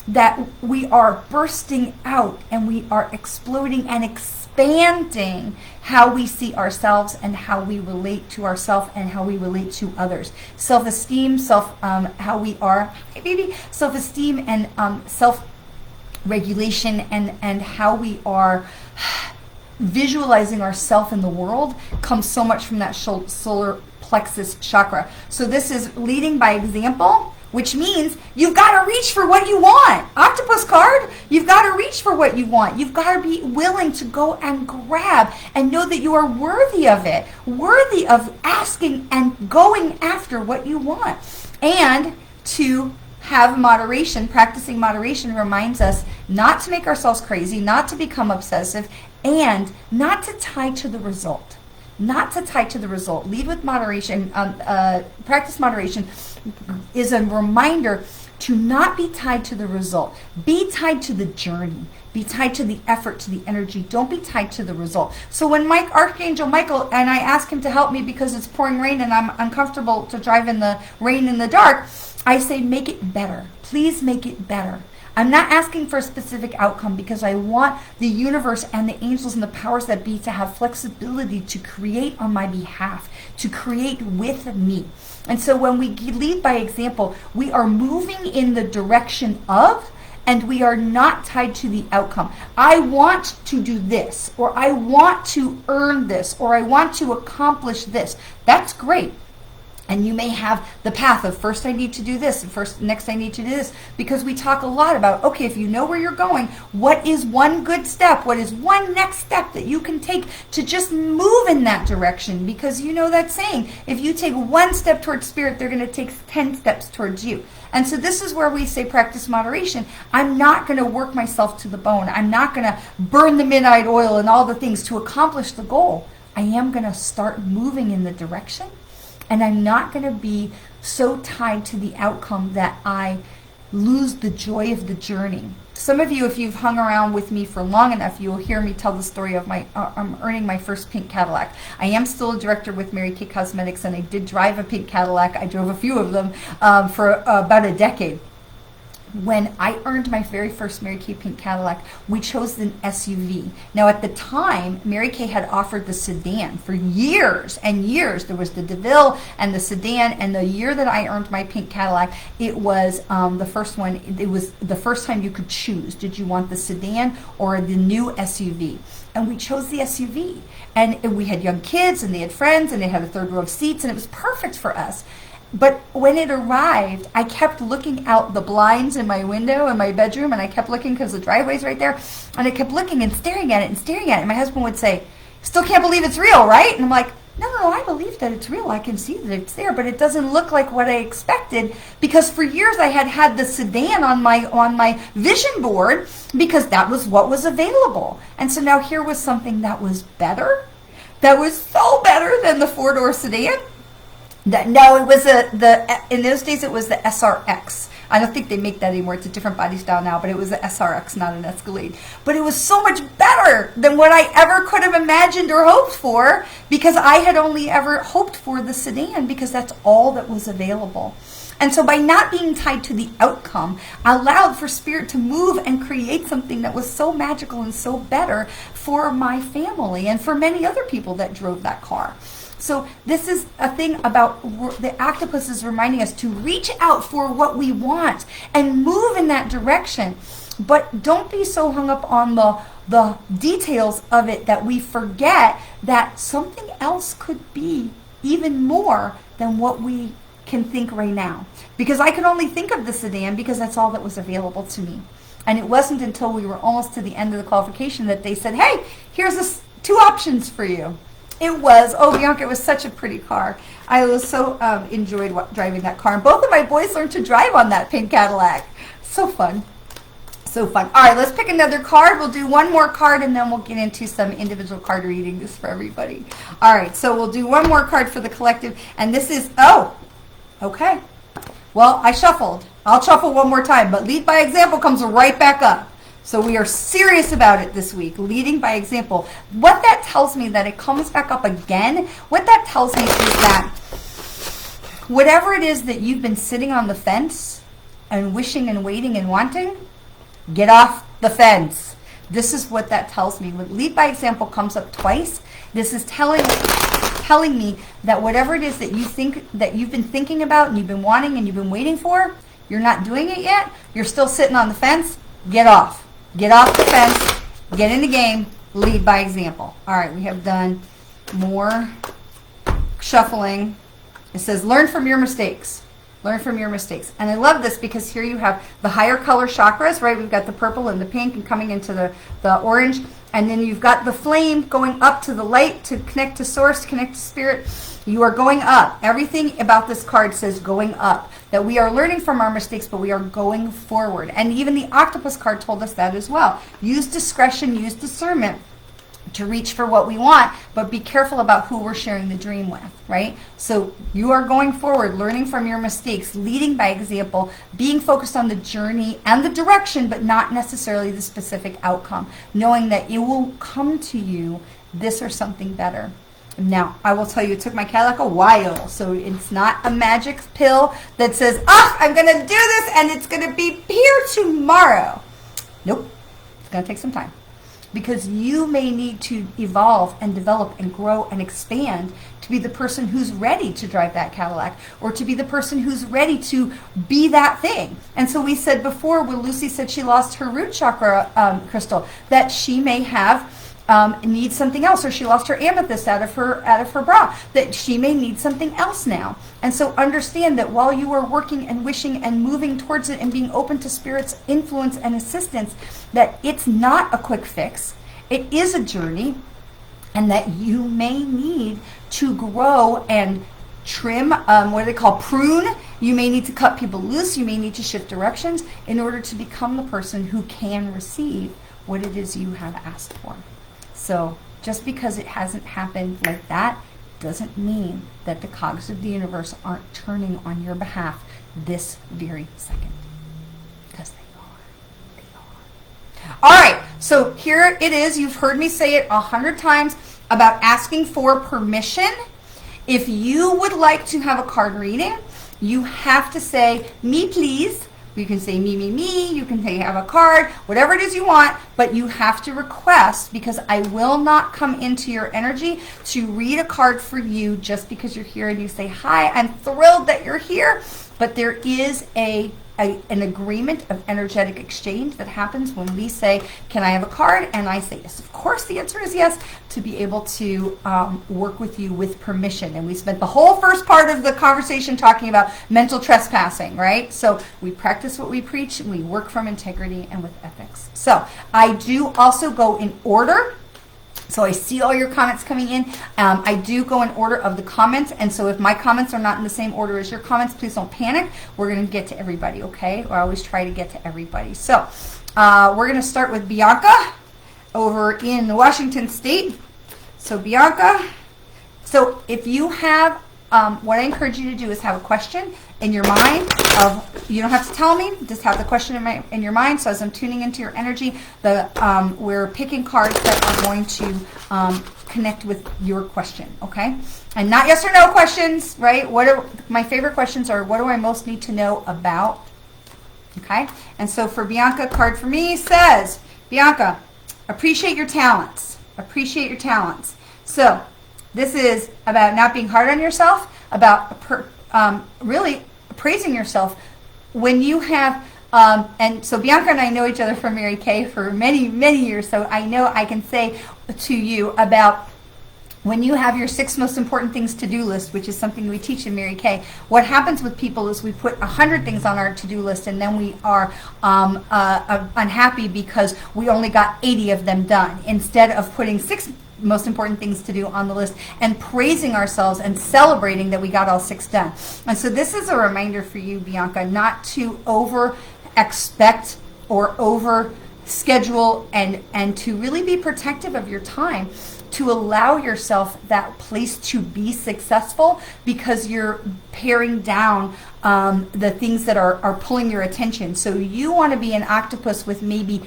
that we are bursting out and we are exploding and expanding how we see ourselves and how we relate to ourselves and how we relate to others. Self-esteem, how we are, hey baby, self-esteem and self-regulation and how we are visualizing ourselves in the world comes so much from that solar plexus chakra. So this is leading by example, which means you've got to reach for what you want. Octopus card, you've got to reach for what you want. You've got to be willing to go and grab and know that you are worthy of it, worthy of asking and going after what you want. And to have moderation, practicing moderation reminds us not to make ourselves crazy, not to become obsessive, and not to tie to the result. Not to tie to the result. Lead with moderation. Practice moderation is a reminder to not be tied to the result. Be tied to the journey. Be tied to the effort, to the energy. Don't be tied to the result. So when Archangel Michael, and I ask him to help me because it's pouring rain and I'm uncomfortable to drive in the rain in the dark, I say, make it better. Please make it better. I'm not asking for a specific outcome because I want the universe and the angels and the powers that be to have flexibility to create on my behalf, to create with me. And so when we lead by example, we are moving in the direction of, and we are not tied to the outcome. I want to do this, or I want to earn this, or I want to accomplish this. That's great. And you may have the path of first I need to do this, and next I need to do this, because we talk a lot about, okay, if you know where you're going, what is one good step? What is one next step that you can take to just move in that direction? Because you know that saying, if you take one step towards spirit, they're going to take 10 steps towards you. And so this is where we say practice moderation. I'm not going to work myself to the bone. I'm not going to burn the midnight oil and all the things to accomplish the goal. I am going to start moving in the direction. And I'm not going to be so tied to the outcome that I lose the joy of the journey. Some of you, if you've hung around with me for long enough, you'll hear me tell the story of I'm earning my first pink Cadillac. I am still a director with Mary Kay Cosmetics, and I did drive a pink Cadillac. I drove a few of them for about a decade. When I earned my very first Mary Kay pink Cadillac, we chose an SUV. Now at the time, Mary Kay had offered the sedan for years and years. There was the DeVille and the sedan, and the year that I earned my pink Cadillac, it was the first one. It was the first time you could choose. Did you want the sedan or the new SUV? And we chose the SUV. And we had young kids, and they had friends, and they had a third row of seats, and it was perfect for us. But when it arrived, I kept looking out the blinds in my window in my bedroom, and I kept looking because the driveway's right there, and I kept looking and staring at it and staring at it. And my husband would say, "Still can't believe it's real, right?" And I'm like, no, I believe that it's real. I can see that it's there, but it doesn't look like what I expected, because for years I had the sedan on my vision board because that was what was available. And so now here was something that was better, that was so better than the four-door sedan. No, it was in those days it was the SRX. I don't think they make that anymore. It's a different body style now, but it was the SRX, not an Escalade. But it was so much better than what I ever could have imagined or hoped for, because I had only ever hoped for the sedan because that's all that was available. And so by not being tied to the outcome, I allowed for Spirit to move and create something that was so magical and so better for my family and for many other people that drove that car. So this is a thing about the octopus is reminding us to reach out for what we want and move in that direction. But don't be so hung up on the details of it that we forget that something else could be even more than what we can think right now. Because I could only think of the sedan because that's all that was available to me. And it wasn't until we were almost to the end of the qualification that they said, hey, here's two options for you. It was, oh, Bianca, it was such a pretty car. I was so enjoyed driving that car. And both of my boys learned to drive on that pink Cadillac. So fun. So fun. All right, let's pick another card. We'll do one more card, and then we'll get into some individual card readings for everybody. All right, so we'll do one more card for the collective. And this is, oh, okay. Well, I shuffled. I'll shuffle one more time, but lead by example comes right back up. So we are serious about it this week, leading by example. What that tells me that it comes back up again, what that tells me is that whatever it is that you've been sitting on the fence and wishing and waiting and wanting, get off the fence. This is what that tells me. When lead by example comes up twice, this is telling me that whatever it is that you think that you've been thinking about and you've been wanting and you've been waiting for, you're not doing it yet. You're still sitting on the fence. Get off. Get off the fence. Get in the game. Lead by example. All right, we have done more shuffling. It says learn from your mistakes. Learn from your mistakes. And I love this because here you have the higher color chakras, right? We've got the purple and the pink and coming into the orange. And then you've got the flame going up to the light to connect to source, to connect to spirit. You are going up. Everything about this card says going up. That we are learning from our mistakes, but we are going forward. And even the octopus card told us that as well. Use discretion, use discernment to reach for what we want, but be careful about who we're sharing the dream with, right? So you are going forward, learning from your mistakes, leading by example, being focused on the journey and the direction, but not necessarily the specific outcome, knowing that it will come to you, this or something better. Now, I will tell you, it took my Cadillac a while, so it's not a magic pill that says, I'm going to do this and it's going to be here tomorrow. Nope, it's going to take some time. Because you may need to evolve and develop and grow and expand to be the person who's ready to drive that Cadillac or to be the person who's ready to be that thing. And so we said before when Lucy said she lost her root chakra crystal that she may have need something else, or she lost her amethyst out of her bra, that she may need something else now. And so understand that while you are working and wishing and moving towards it and being open to Spirit's influence and assistance, that it's not a quick fix. It is a journey, and that you may need to grow and trim, what do they call, prune. You may need to cut people loose. You may need to shift directions in order to become the person who can receive what it is you have asked for. So just because it hasn't happened like that doesn't mean that the cogs of the universe aren't turning on your behalf this very second. Because they are. All right, so here it is. You've heard me say it 100 times about asking for permission. If you would like to have a card reading, you have to say, me please. You can say me, you can say have a card, whatever it is you want, but you have to request, because I will not come into your energy to read a card for you just because you're here and you say, hi, I'm thrilled that you're here. But there is an agreement of energetic exchange that happens when we say, can I have a card? And I say, yes, of course, the answer is yes, to be able to work with you with permission. And we spent the whole first part of the conversation talking about mental trespassing, right? So we practice what we preach, and we work from integrity and with ethics. So I do also go in order. So I see all your comments coming in. I do go in order of the comments. And so if my comments are not in the same order as your comments, please don't panic. We're going to get to everybody, okay? I always try to get to everybody. So we're going to start with Bianca over in Washington State. So Bianca, so if you have, what I encourage you to do is have a question. in your mind of, you don't have to tell me, just have the question in your mind. So as I'm tuning into your energy, we're picking cards that are going to connect with your question, okay? And not yes or no questions, right? My favorite questions are, what do I most need to know about? Okay? And so for Bianca, card for me says, Bianca, appreciate your talents. Appreciate your talents. So this is about not being hard on yourself, about really praising yourself when you have, and so Bianca and I know each other from Mary Kay for many, many years, so I know I can say to you about when you have your 6 most important things to-do list, which is something we teach in Mary Kay. What happens with people is we put 100 things on our to-do list, and then we are unhappy because we only got 80 of them done, instead of putting 6 most important things to do on the list and praising ourselves and celebrating that we got all 6 done. And so this is a reminder for you, Bianca, not to over expect or over schedule, and to really be protective of your time, to allow yourself that place to be successful, because you're paring down the things that are pulling your attention. So you want to be an octopus with maybe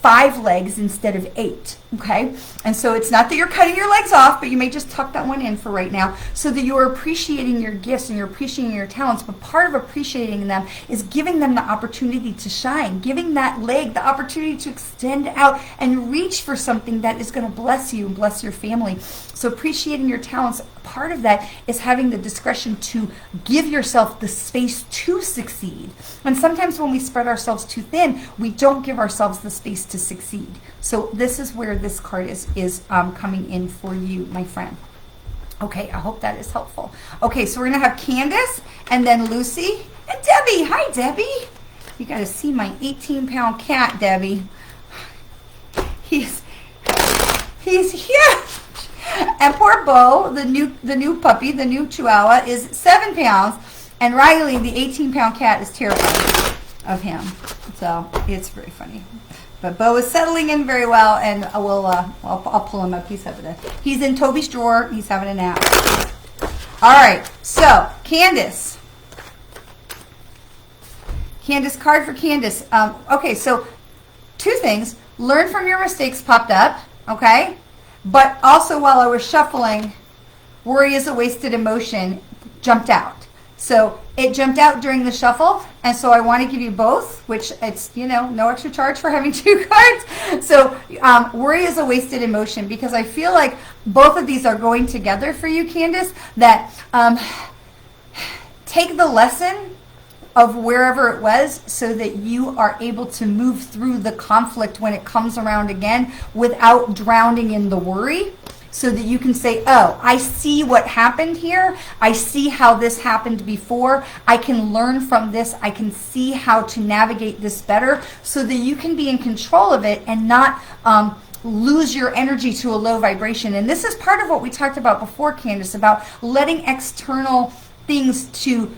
5 legs instead of 8, okay? And so it's not that you're cutting your legs off, but you may just tuck that one in for right now, so that you're appreciating your gifts and you're appreciating your talents. But part of appreciating them is giving them the opportunity to shine, giving that leg the opportunity to extend out and reach for something that is going to bless you and bless your family. So appreciating your talents, part of that is having the discretion to give yourself the space to succeed. And sometimes when we spread ourselves too thin, we don't give ourselves the space to succeed. So this is where this card is coming in for you, my friend. Okay, I hope that is helpful. Okay, so we're going to have Candace and then Lucy and Debbie. Hi, Debbie. You got to see my 18-pound cat, Debbie. He's huge. And poor Bo, the new puppy, the new Chihuahua, is 7 pounds. And Riley, the 18-pound cat, is terrified of him. So it's very funny. But Bo is settling in very well, and I'll pull him up. He's in Toby's drawer. He's having a nap. All right. So Candace, card for Candace. Okay. So 2 things. Learn from your mistakes popped up. Okay. But also, while I was shuffling, worry is a wasted emotion jumped out. So it jumped out during the shuffle, and so I want to give you both, which it's, no extra charge for having 2 cards. So worry is a wasted emotion, because I feel like both of these are going together for you, Candace, that take the lesson of wherever it was, so that you are able to move through the conflict when it comes around again without drowning in the worry, so that you can say, oh, I see what happened here. I see how this happened before. I can learn from this. I can see how to navigate this better, so that you can be in control of it and not lose your energy to a low vibration. And this is part of what we talked about before, Candace, about letting external things to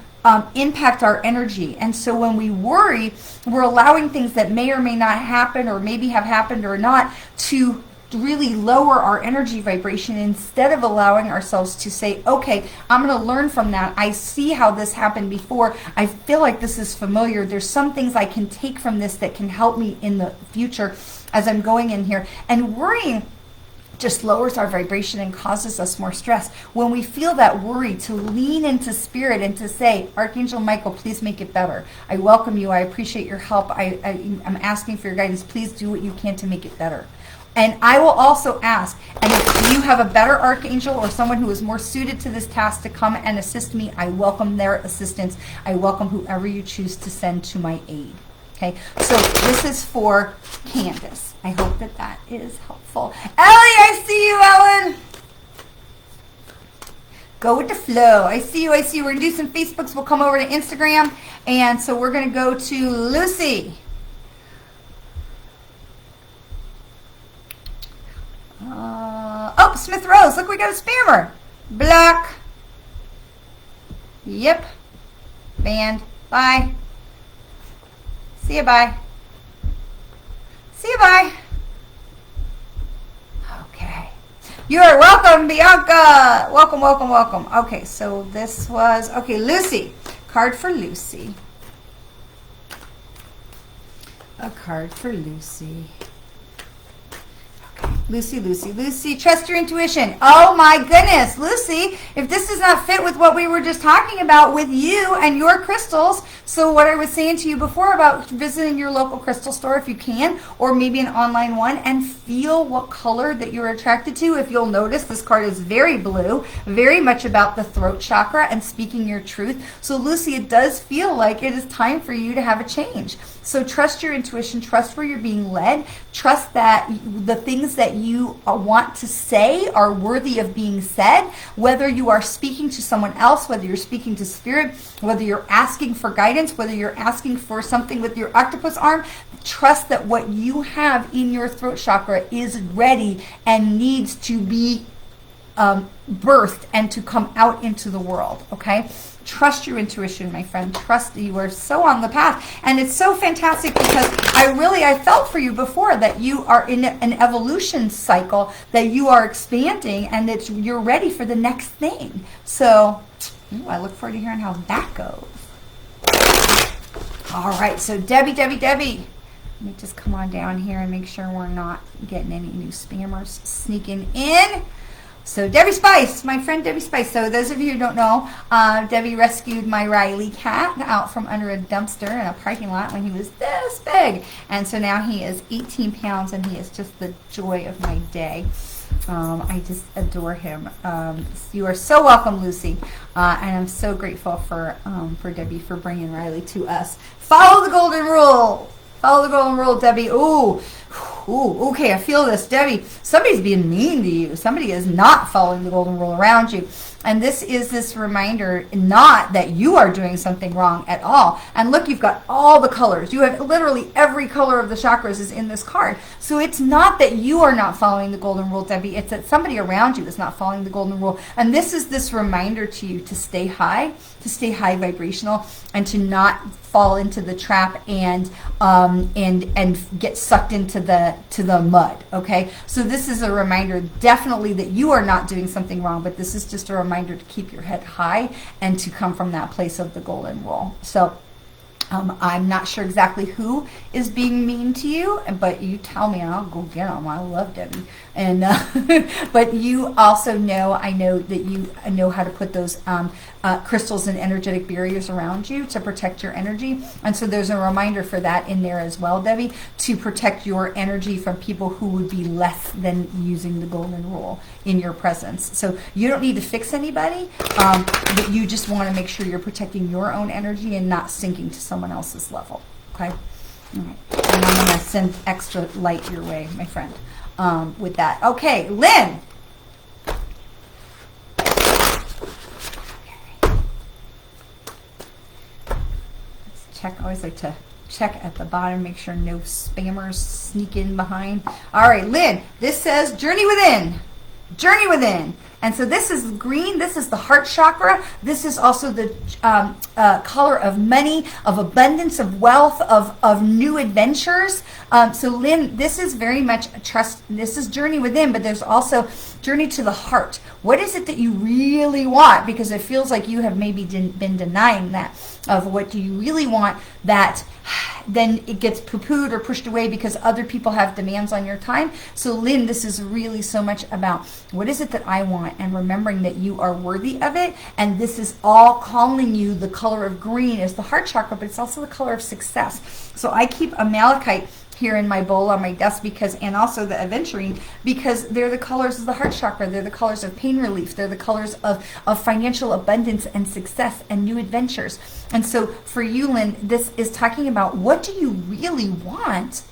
impact our energy. And so when we worry, we're allowing things that may or may not happen, or maybe have happened or not, to really lower our energy vibration, instead of allowing ourselves to say, okay, I'm going to learn from that. I see how this happened before. I feel like this is familiar. There's some things I can take from this that can help me in the future as I'm going in here. And worrying just lowers our vibration and causes us more stress. When we feel that worry, to lean into spirit and to say, Archangel Michael, please make it better. I welcome you. I appreciate your help. I'm asking for your guidance. Please do what you can to make it better. And I will also ask, and if you have a better archangel or someone who is more suited to this task to come and assist me, I welcome their assistance. I welcome whoever you choose to send to my aid. Okay, so this is for Candace. I hope that is helpful. Ellie, I see you, Ellen. Go with the flow. I see you. We're going to do some Facebooks. We'll come over to Instagram. And so we're going to go to Lucy. Smith Rose. Look, we got a spammer. Block. Yep. Banned. Bye. See you, bye. See you, bye. Okay. You are welcome, Bianca. Welcome. Okay, so this was, okay, Lucy. card for Lucy. A card for Lucy. Lucy, Lucy, Lucy, trust your intuition. Oh my goodness, Lucy, if this does not fit with what we were just talking about with you and your crystals, so what I was saying to you before about visiting your local crystal store if you can, or maybe an online one, and feel what color that you're attracted to. If you'll notice, this card is very blue, very much about the throat chakra and speaking your truth. So Lucy, it does feel like it is time for you to have a change. So trust your intuition, trust where you're being led, trust that the things that you want to say are worthy of being said, whether you are speaking to someone else, whether you're speaking to spirit, whether you're asking for guidance, whether you're asking for something with your octopus arm. Trust that what you have in your throat chakra is ready and needs to be birthed and to come out into the world, okay? Trust your intuition, my friend. Trust that you are so on the path. And it's so fantastic because I felt for you before that you are in an evolution cycle, that you are expanding and that you're ready for the next thing. So I look forward to hearing how that goes. All right, so Debbie. Let me just come on down here and make sure we're not getting any new spammers sneaking in. So Debbie Spice, my friend Debbie Spice. So those of you who don't know, Debbie rescued my Riley cat out from under a dumpster in a parking lot when he was this big. And so now he is 18 pounds and he is just the joy of my day. I just adore him. You are so welcome, Lucy. And I'm so grateful for Debbie for bringing Riley to us. Follow the golden rule. Follow the golden rule, Debbie. Ooh, okay, I feel this. Debbie, somebody's being mean to you. Somebody is not following the golden rule around you. And this is this reminder, not that you are doing something wrong at all. And look, you've got all the colors. You have literally every color of the chakras is in this card. So it's not that you are not following the golden rule, Debbie. It's that somebody around you is not following the golden rule. And this is this reminder to you to stay high vibrational, and to not fall into the trap and get sucked into the mud. Okay, so this is a reminder definitely that you are not doing something wrong, but this is just a reminder to keep your head high and to come from that place of the golden rule. So I'm not sure exactly who is being mean to you, but you tell me and I'll go get them. I love Debbie. And but you also know, I know that you know how to put those crystals and energetic barriers around you to protect your energy. And so there's a reminder for that in there as well, Debbie, to protect your energy from people who would be less than using the golden rule in your presence. So you don't need to fix anybody, but you just want to make sure you're protecting your own energy and not sinking to someone else's level. Okay? All right. And I'm going to send extra light your way, my friend, with that. Okay, Lynn. I always like to check at the bottom, make sure no spammers sneak in behind. All right, Lynn, this says journey within. Journey within. And so this is green. This is the heart chakra. This is also the color of money, of abundance, of wealth, of new adventures. So Lynn, this is very much trust. This is journey within, but there's also journey to the heart. What is it that you really want? Because it feels like you have maybe been denying that, of what do you really want, that then it gets poo-pooed or pushed away because other people have demands on your time. So Lynn, this is really so much about what is it that I want, and remembering that you are worthy of it. And this is all calling you, the color of green is the heart chakra, but it's also the color of success. So I keep a malachite here in my bowl on my desk because, and also the aventurine, because they're the colors of the heart chakra. They're the colors of pain relief. They're the colors of financial abundance and success and new adventures. And so for you, Lynn, this is talking about what do you really want,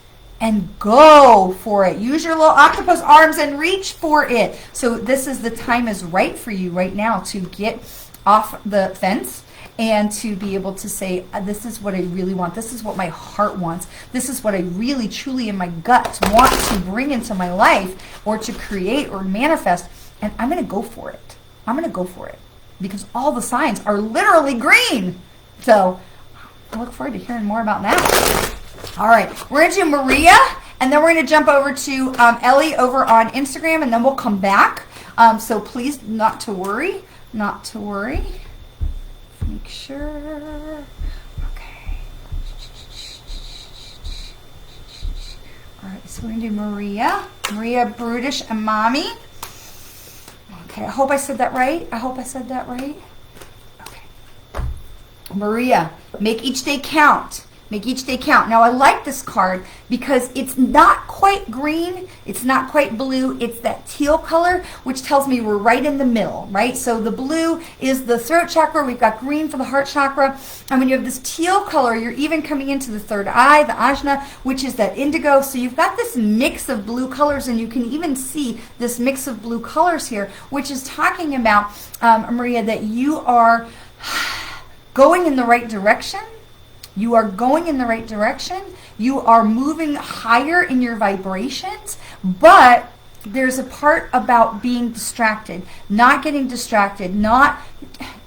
and go for it. Use your little octopus arms and reach for it. So this is the time is right for you right now to get off the fence and to be able to say, this is what I really want. This is what my heart wants. This is what I really, truly in my gut want to bring into my life or to create or manifest. And I'm going to go for it. I'm going to go for it because all the signs are literally green. So I look forward to hearing more about that. All right, we're going to do Maria, and then we're going to jump over to Ellie over on Instagram, and then we'll come back. So please not to worry Make sure. Okay. All right, so we're going to do Maria. Maria, Brutish, and Mommy. Okay, I hope I said that right. Okay. Maria, make each day count. Make each day count. Now, I like this card because it's not quite green. It's not quite blue. It's that teal color, which tells me we're right in the middle, right? So the blue is the throat chakra. We've got green for the heart chakra. And when you have this teal color, you're even coming into the third eye, the ajna, which is that indigo. So you've got this mix of blue colors, and you can even see this mix of blue colors here, which is talking about, Maria, that you are going in the right direction. You are going in the right direction. You are moving higher in your vibrations, but there's a part about being distracted, not getting distracted,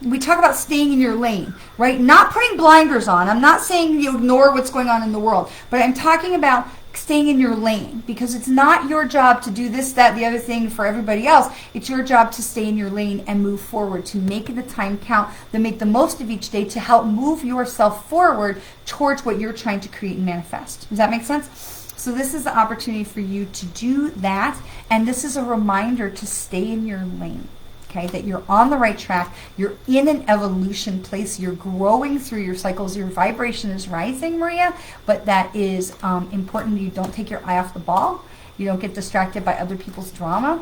we talk about staying in your lane, right? Not putting blinders on. I'm not saying you ignore what's going on in the world, but I'm talking about staying in your lane, because it's not your job to do this, that, the other thing for everybody else. It's your job to stay in your lane and move forward, to make the time count, to make the most of each day, to help move yourself forward towards what you're trying to create and manifest. Does that make sense? So this is the opportunity for you to do that, and this is a reminder to stay in your lane. Okay, that you're on the right track, you're in an evolution place, you're growing through your cycles, your vibration is rising, Maria, but that is important. You don't take your eye off the ball, you don't get distracted by other people's drama,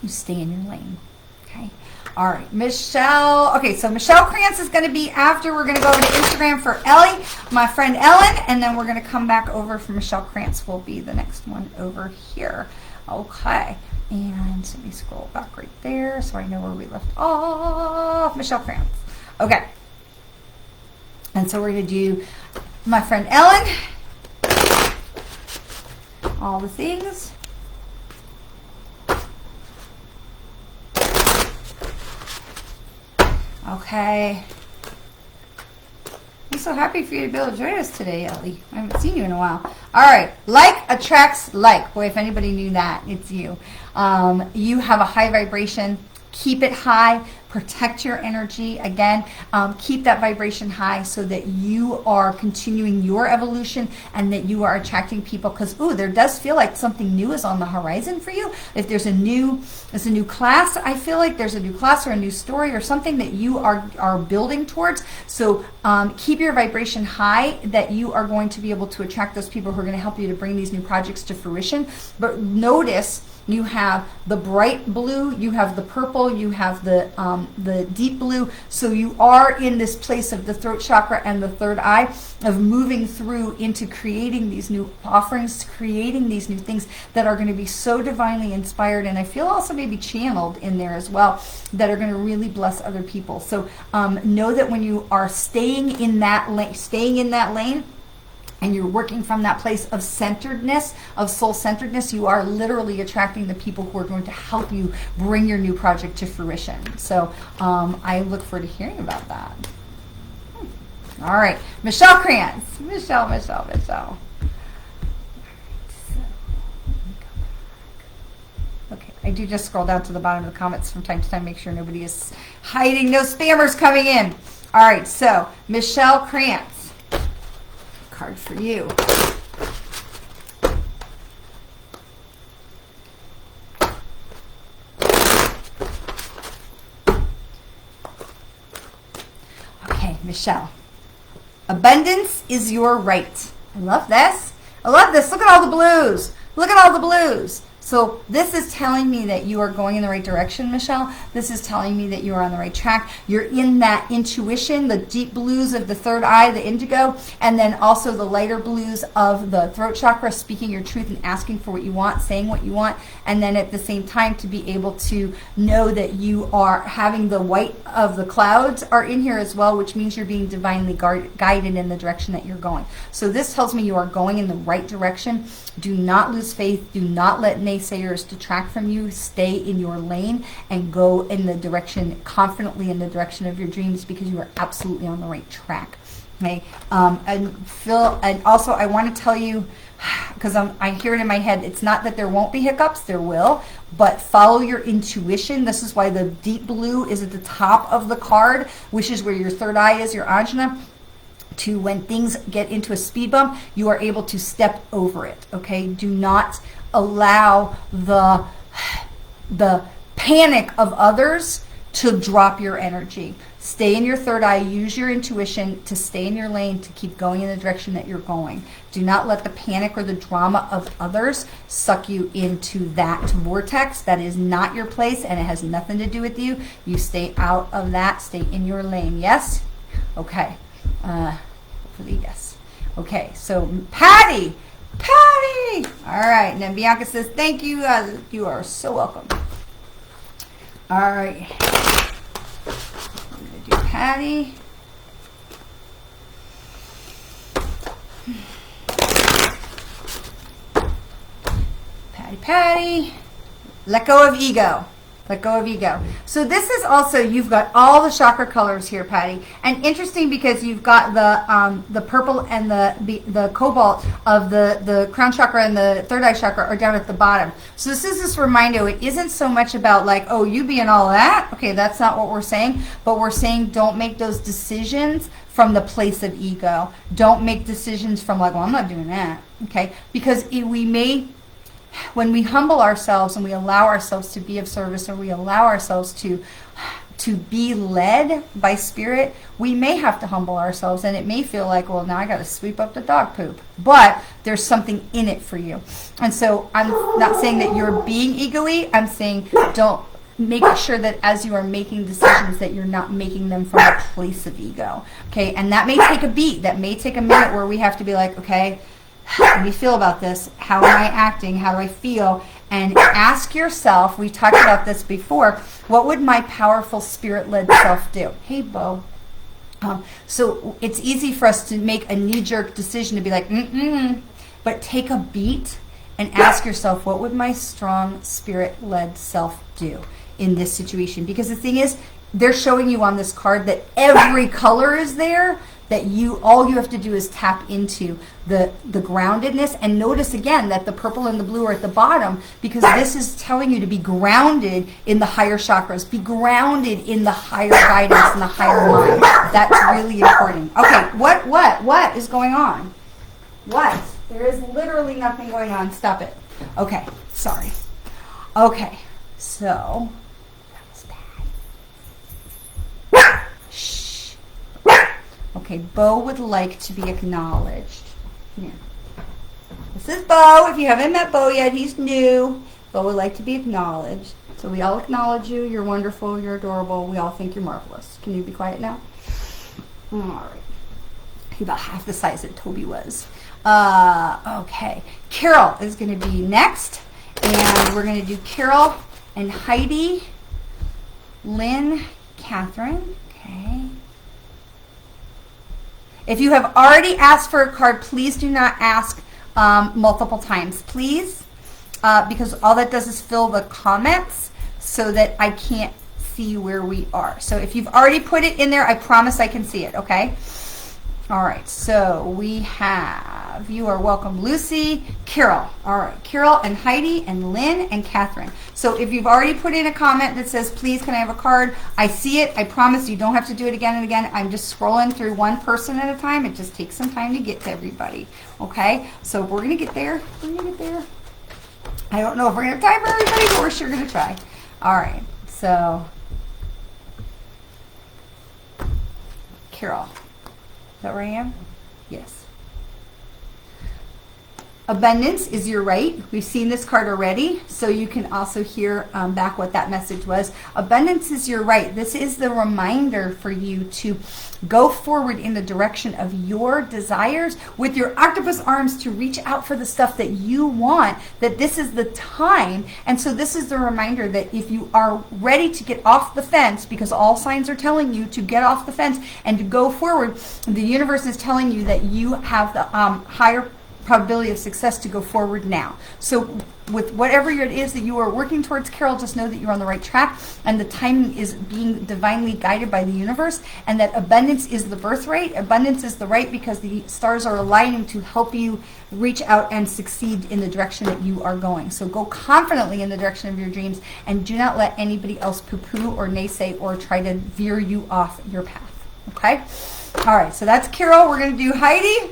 you stay in your lane. Okay, all right, Michelle. Okay, so Michelle Krantz is going to be after. We're going to go over to Instagram for Ellie, my friend Ellen, and then we're going to come back over for Michelle Krantz will be the next one over here. Okay. And let me scroll back right there so I know where we left off. Michelle Krantz. Okay. And so we're going to do my friend Ellen. All the things. Okay. I'm so happy for you to be able to join us today, Ellie. I haven't seen you in a while. All right. Like attracts like. Boy, if anybody knew that, it's you. You have a high vibration. Keep it high. Protect your energy. Again, keep that vibration high so that you are continuing your evolution and that you are attracting people. Because, there does feel like something new is on the horizon for you. If there's a new class, I feel like there's a new class or a new story or something that you are building towards. So keep your vibration high, that you are going to be able to attract those people who are going to help you to bring these new projects to fruition. But notice, you have the bright blue, you have the purple, you have the deep blue. So you are in this place of the throat chakra and the third eye, of moving through into creating these new offerings, creating these new things that are going to be so divinely inspired, and I feel also maybe channeled in there as well, that are going to really bless other people. So know that when you are staying in that lane, and you're working from that place of centeredness, of soul-centeredness, you are literally attracting the people who are going to help you bring your new project to fruition. So I look forward to hearing about that. All right, Michelle Krantz. Michelle. Okay, I do just scroll down to the bottom of the comments from time to time, make sure nobody is hiding, no spammers coming in. All right, so Michelle Krantz. Card for you. Okay, Michelle. Abundance is your right. I love this. I love this. Look at all the blues. Look at all the blues. So this is telling me that you are going in the right direction, Michelle. This is telling me that you are on the right track. You're in that intuition, the deep blues of the third eye, the indigo, and then also the lighter blues of the throat chakra, speaking your truth and asking for what you want, saying what you want, and then at the same time to be able to know that you are having the white of the clouds are in here as well, which means you're being divinely guided in the direction that you're going. So this tells me you are going in the right direction. Do not lose faith. Do not let naysayers detract from you. Stay in your lane and go in the direction, confidently in the direction of your dreams, because you are absolutely on the right track. Okay, and also I want to tell you, because I hear it in my head, it's not that there won't be hiccups, there will, but follow your intuition. This is why the deep blue is at the top of the card, which is where your third eye is, your ajna. To when things get into a speed bump, you are able to step over it. Okay, do not allow the panic of others to drop your energy. Stay in your third eye. Use your intuition to stay in your lane, to keep going in the direction that you're going. Do not let the panic or the drama of others suck you into that vortex. That is not your place, and it has nothing to do with you. You stay out of that. Stay in your lane. Yes? Okay. Hopefully, yes. Okay, so Patty! All right, and then Bianca says, thank you. You are so welcome. All right. I'm going to do Patty. Patty. Let go of ego. Let go of ego. So this is also, you've got all the chakra colors here, Patty. And interesting because you've got the purple and the cobalt of the crown chakra and the third eye chakra are down at the bottom. So this is this reminder. It isn't so much about like, oh, you being all that. Okay, that's not what we're saying. But we're saying don't make those decisions from the place of ego. Don't make decisions from like, well, I'm not doing that. Okay, because when we humble ourselves and we allow ourselves to be of service, or we allow ourselves to be led by spirit, we may have to humble ourselves, and it may feel like, well, now I got to sweep up the dog poop, but there's something in it for you. And so I'm not saying that you're being ego-y. I'm saying don't make sure that as you are making decisions that you're not making them from a place of ego. Okay, and that may take a beat. That may take a minute where we have to be like, okay, how do you feel about this? How am I acting? How do I feel? And ask yourself, we talked about this before, what would my powerful spirit-led self do? Hey, Bo. So it's easy for us to make a knee-jerk decision to be like, but take a beat and ask yourself, what would my strong spirit-led self do in this situation? Because the thing is, they're showing you on this card that every color is there, that all you have to do is tap into the groundedness. And notice again that the purple and the blue are at the bottom, because this is telling you to be grounded in the higher chakras, be grounded in the higher guidance and the higher mind. That's really important. Okay, what is going on? What? There is literally nothing going on. Stop it. Okay, sorry. Okay, so okay, Bo would like to be acknowledged. Here. This is Bo. If you haven't met Bo yet, he's new. Bo would like to be acknowledged. So we all acknowledge you. You're wonderful. You're adorable. We all think you're marvelous. Can you be quiet now? All right. He's about half the size that Toby was. Okay. Carol is going to be next. And we're going to do Carol and Heidi, Lynn, Catherine. Okay. If you have already asked for a card, please do not ask multiple times, please, because all that does is fill the comments so that I can't see where we are. So if you've already put it in there, I promise I can see it, okay? All right, so we have, you are welcome, Lucy, Carol. All right, Carol and Heidi and Lynn and Catherine. So if you've already put in a comment that says, please, can I have a card? I see it. I promise you don't have to do it again and again. I'm just scrolling through one person at a time. It just takes some time to get to everybody, okay? So we're going to get there. We're going to get there. I don't know if we're going to have time for everybody, but we're sure going to try. All right, so Carol. Is that where I am? Yes. Abundance is your right. We've seen this card already, so you can also hear back what that message was. Abundance is your right. This is the reminder for you to go forward in the direction of your desires with your octopus arms to reach out for the stuff that you want, that this is the time. And so this is the reminder that if you are ready to get off the fence, because all signs are telling you to get off the fence and to go forward, the universe is telling you that you have the higher probability of success to go forward now. So with whatever it is that you are working towards, Carol, just know that you're on the right track, and the timing is being divinely guided by the universe, and that abundance is the birthright. Abundance is the right because the stars are aligning to help you reach out and succeed in the direction that you are going. So go confidently in the direction of your dreams, and do not let anybody else poo-poo or naysay or try to veer you off your path. Okay? All right, so that's Carol. We're going to do Heidi.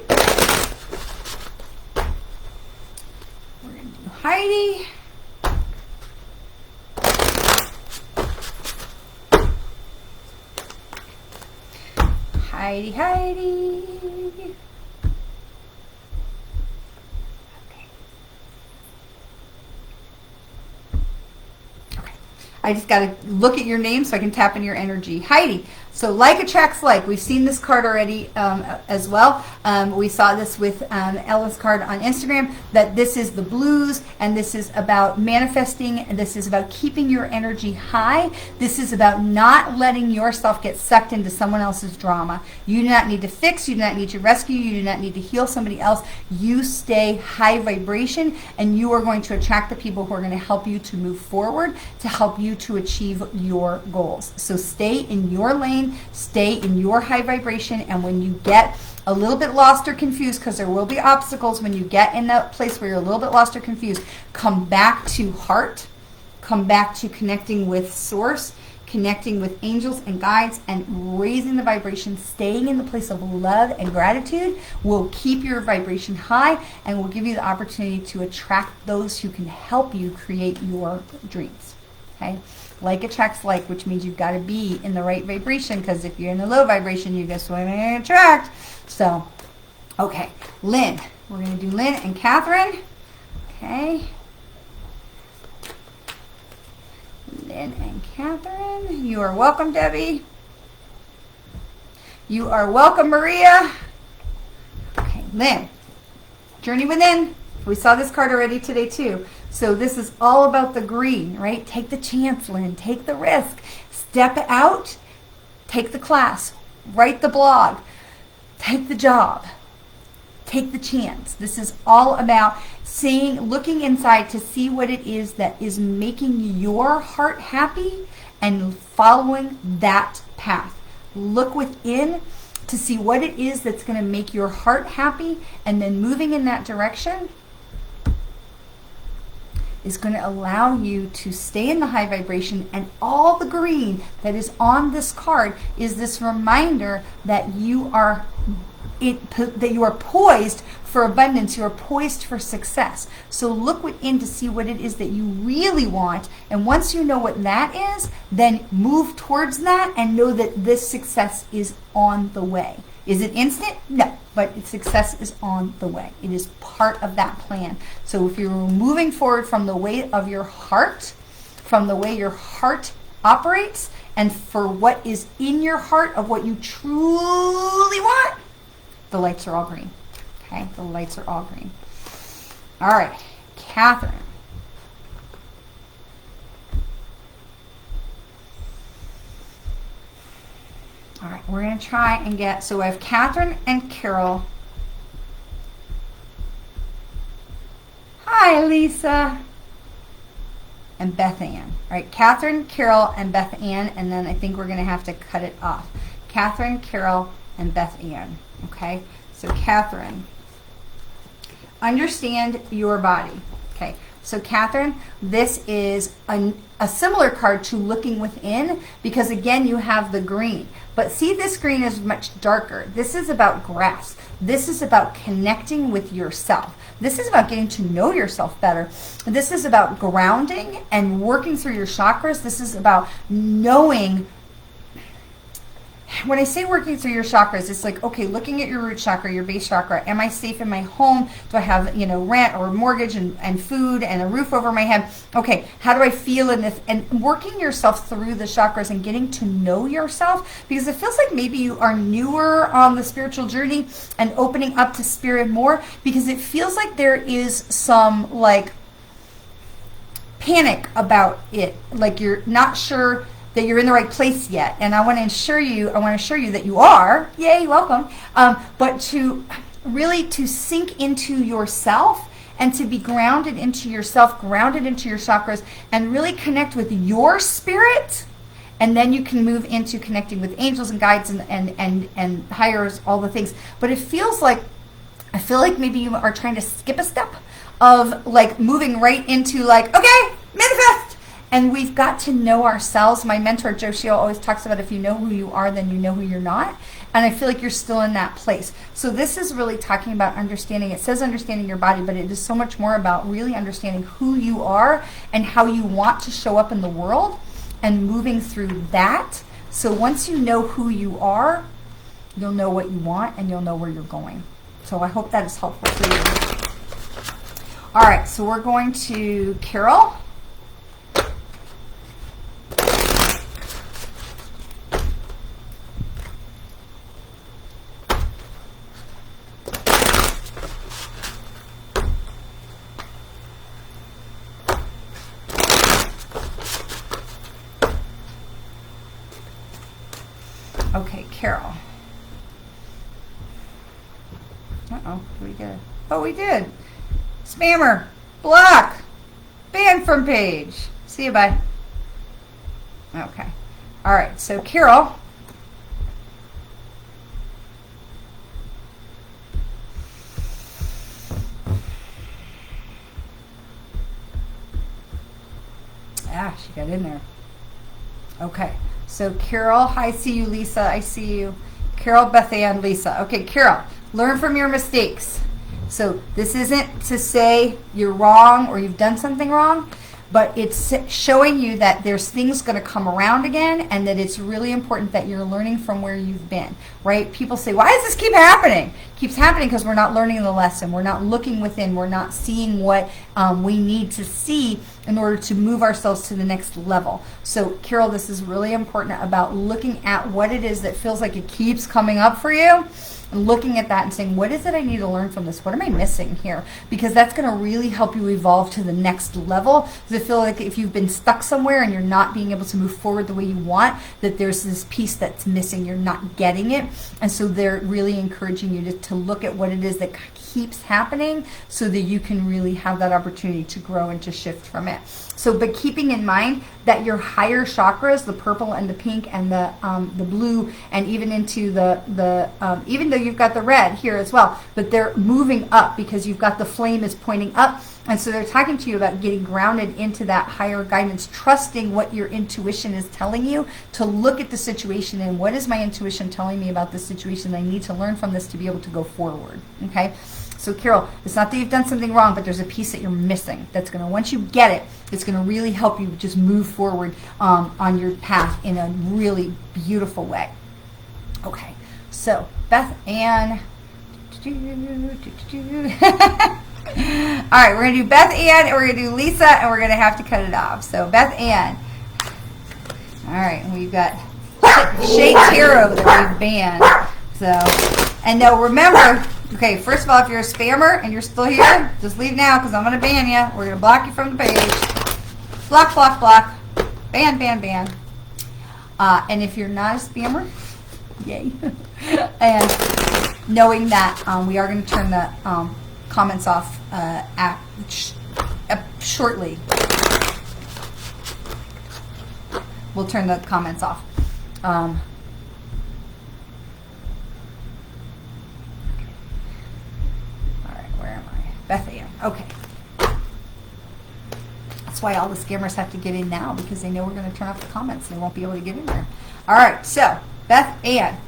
Heidi. Heidi, Heidi. Okay. I just got to look at your name so I can tap in your energy. Heidi. So like attracts like. We've seen this card already as well. We saw this with Ella's card on Instagram, that this is the blues, and this is about manifesting, and this is about keeping your energy high. This is about not letting yourself get sucked into someone else's drama. You do not need to fix, you do not need to rescue, you do not need to heal somebody else. You stay high vibration, and you are going to attract the people who are going to help you to move forward, to help you to achieve your goals. So stay in your lane, stay in your high vibration, and when you get a little bit lost or confused, because there will be obstacles when you get in that place where you're a little bit lost or confused, come back to heart, come back to connecting with source, connecting with angels and guides, and raising the vibration, staying in the place of love and gratitude will keep your vibration high and will give you the opportunity to attract those who can help you create your dreams. Okay? Like attracts like, which means you've got to be in the right vibration, because if you're in the low vibration, you just want to attract. So, okay, Lynn. We're going to do Lynn and Catherine. Okay. Lynn and Catherine. You are welcome, Debbie. You are welcome, Maria. Okay, Lynn. Journey within. We saw this card already today, too. So this is all about the green, right? Take the chance, Lynn. Take the risk. Step out. Take the class. Write the blog. Take the job. Take the chance. This is all about seeing, looking inside to see what it is that is making your heart happy and following that path. Look within to see what it is that's going to make your heart happy, and then moving in that direction is going to allow you to stay in the high vibration. And all the green that is on this card is this reminder that you are poised for abundance. You are poised for success. So look within to see what it is that you really want. And once you know what that is, then move towards that and know that this success is on the way. Is it instant? No, but success is on the way. It is part of that plan. So if you're moving forward from the way of your heart, from the way your heart operates, and for what is in your heart of what you truly want, the lights are all green. Okay, the lights are all green. All right, Catherine. All right, we're going to try and get, so I have Catherine and Carol. Hi, Lisa. And Beth Ann. All right, Catherine, Carol, and Beth Ann, and then I think we're going to have to cut it off. Catherine, Carol, and Beth Ann. Okay, so Catherine, understand your body. Okay, so Catherine, this is a similar card to looking within, because again, you have the green. But see, this green is much darker. This is about grass. This is about connecting with yourself. This is about getting to know yourself better. This is about grounding and working through your chakras. This is about knowing. When I say working through your chakras, it's like, okay, looking at your root chakra, your base chakra. Am I safe in my home? Do I have, rent or mortgage and food and a roof over my head? Okay, how do I feel in this? And working yourself through the chakras and getting to know yourself, because it feels like maybe you are newer on the spiritual journey and opening up to spirit more, because it feels like there is some panic about it. Like you're not sure that you're in the right place yet, and I want to assure you that you are. Yay, welcome. But really to sink into yourself and to be grounded into yourself, grounded into your chakras, and really connect with your spirit. And then you can move into connecting with angels and guides and higher, all the things. But it feels like, I feel like maybe you are trying to skip a step of like moving right into like, okay, manifest. And we've got to know ourselves. My mentor, Joe Shiel, always talks about if you know who you are, then you know who you're not. And I feel like you're still in that place. So this is really talking about understanding. It says understanding your body, but it is so much more about really understanding who you are and how you want to show up in the world and moving through that. So once you know who you are, you'll know what you want and you'll know where you're going. So I hope that is helpful for you. All right, so we're going to Carol. Okay, Carol. Uh-oh, did we get it? Oh, we did. Spammer. Block. Ban from page. See you, bye. Okay. All right, so Carol. Ah, she got in there. Okay. So Carol, I see you, Lisa. I see you. Carol, Beth Ann, Lisa. Okay, Carol, learn from your mistakes. So this isn't to say you're wrong or you've done something wrong, but it's showing you that there's things going to come around again and that it's really important that you're learning from where you've been, right? People say, why does this keep happening? It keeps happening because we're not learning the lesson. We're not looking within. We're not seeing what we need to see in order to move ourselves to the next level. So, Carol, this is really important about looking at what it is that feels like it keeps coming up for you. And looking at that and saying, what is it I need to learn from this? What am I missing here? Because that's going to really help you evolve to the next level. Because I feel like if you've been stuck somewhere and you're not being able to move forward the way you want, that there's this piece that's missing. You're not getting it. And so they're really encouraging you to look at what it is that keeps happening so that you can really have that opportunity to grow and to shift from it. So, but keeping in mind that your higher chakras, the purple and the pink and the blue, and even into the even though you've got the red here as well, but they're moving up because you've got the flame is pointing up. And so they're talking to you about getting grounded into that higher guidance, trusting what your intuition is telling you, to look at the situation and what is my intuition telling me about this situation? I need to learn from this to be able to go forward. Okay. So Carol, it's not that you've done something wrong, but there's a piece that you're missing that's going to, once you get it, it's going to really help you just move forward on your path in a really beautiful way. Okay, so Beth Ann. All right, we're going to do Beth Ann, and we're going to do Lisa, and we're going to have to cut it off. So Beth Ann. All right, and we've got Shay Tarot that we've banned. So, and now remember, okay, first of all, if you're a spammer and you're still here, just leave now because I'm going to ban you. We're going to block you from the page. Block, block, block. Ban, ban, ban. And if you're not a spammer, yay. And knowing that we are going to turn the comments off shortly. We'll turn the comments off. Beth Ann. Okay. That's why all the scammers have to get in now, because they know we're going to turn off the comments. They won't be able to get in there. All right. So, Beth Ann.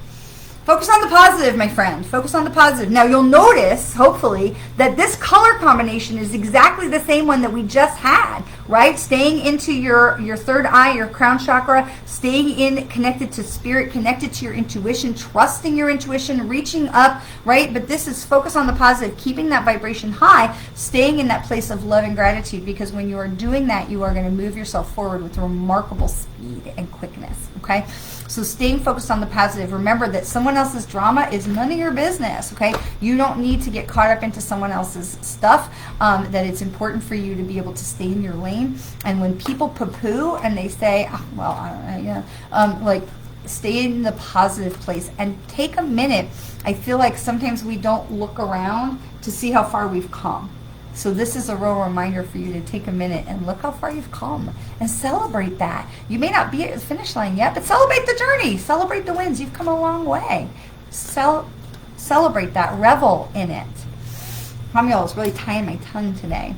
Focus on the positive, my friend. Focus on the positive. Now, you'll notice, hopefully, that this color combination is exactly the same one that we just had, right? Staying into your third eye, your crown chakra, staying in, connected to spirit, connected to your intuition, trusting your intuition, reaching up, right? But this is focus on the positive, keeping that vibration high, staying in that place of love and gratitude, because when you are doing that, you are going to move yourself forward with remarkable speed and quickness, okay? So staying focused on the positive. Remember that someone else's drama is none of your business, okay? You don't need to get caught up into someone else's stuff, that it's important for you to be able to stay in your lane. And when people poo-poo and they say, oh, well, I don't know, yeah, like, stay in the positive place and take a minute. I feel like sometimes we don't look around to see how far we've come. So this is a real reminder for you to take a minute and look how far you've come and celebrate that. You may not be at the finish line yet, but celebrate the journey. Celebrate the wins. You've come a long way. Celebrate that. Revel in it. Hamil is really tying my tongue today.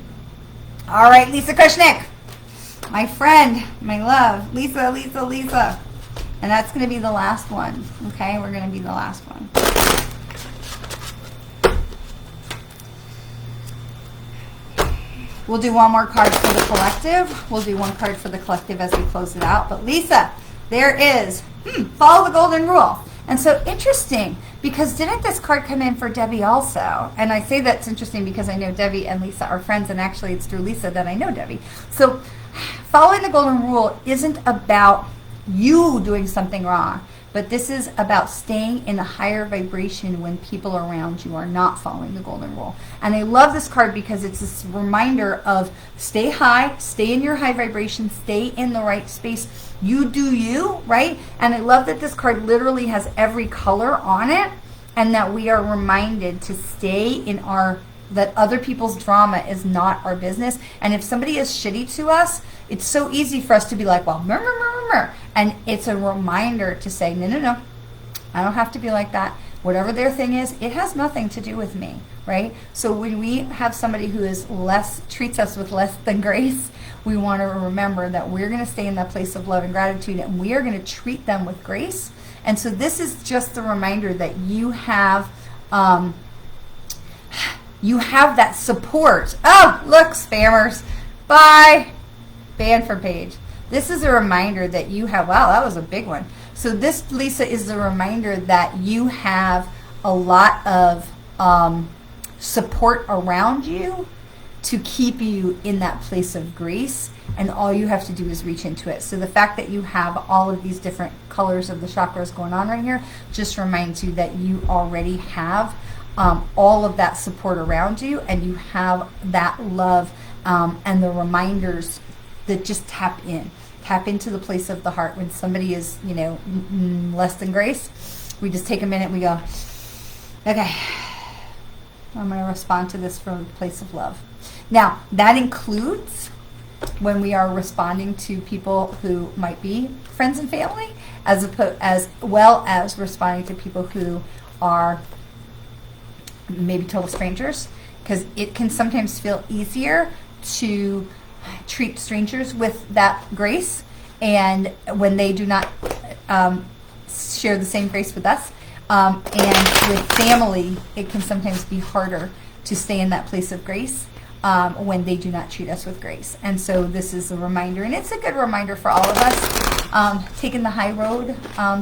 All right, Lisa Kushnick. My friend, my love. Lisa. And that's going to be the last one. Okay, we're going to be the last one. We'll do one more card for the collective. We'll do one card for the collective as we close it out. But Lisa, there is, follow the golden rule. And so interesting, because didn't this card come in for Debbie also? And I say that's interesting because I know Debbie and Lisa are friends, and actually it's through Lisa that I know Debbie. So following the golden rule isn't about you doing something wrong, but this is about staying in a higher vibration when people around you are not following the golden rule. And I love this card because it's this reminder of stay high, stay in your high vibration, stay in the right space. You do you, right? And I love that this card literally has every color on it, and that we are reminded to stay in that other people's drama is not our business. And if somebody is shitty to us, it's so easy for us to be like, well, and it's a reminder to say, no, I don't have to be like that. Whatever their thing is, it has nothing to do with me, right? So when we have somebody who is treats us with less than grace, we want to remember that we're going to stay in that place of love and gratitude, and we are going to treat them with grace. And so this is just the reminder that you have that support. Oh, look, spammers. Bye. Ban from page. This is a reminder that you have, wow, that was a big one. So this, Lisa, is a reminder that you have a lot of support around you to keep you in that place of grace, and all you have to do is reach into it. So the fact that you have all of these different colors of the chakras going on right here just reminds you that you already have all of that support around you, and you have that love and the reminders that just tap into the place of the heart. When somebody is, less than grace, we just take a minute, we go, okay, I'm going to respond to this from a place of love. Now, that includes when we are responding to people who might be friends and family, as well as responding to people who are maybe total strangers, because it can sometimes feel easier to treat strangers with that grace, and when they do not share the same grace with us, and with family, it can sometimes be harder to stay in that place of grace when they do not treat us with grace. And so this is a reminder, and it's a good reminder for all of us, taking the high road.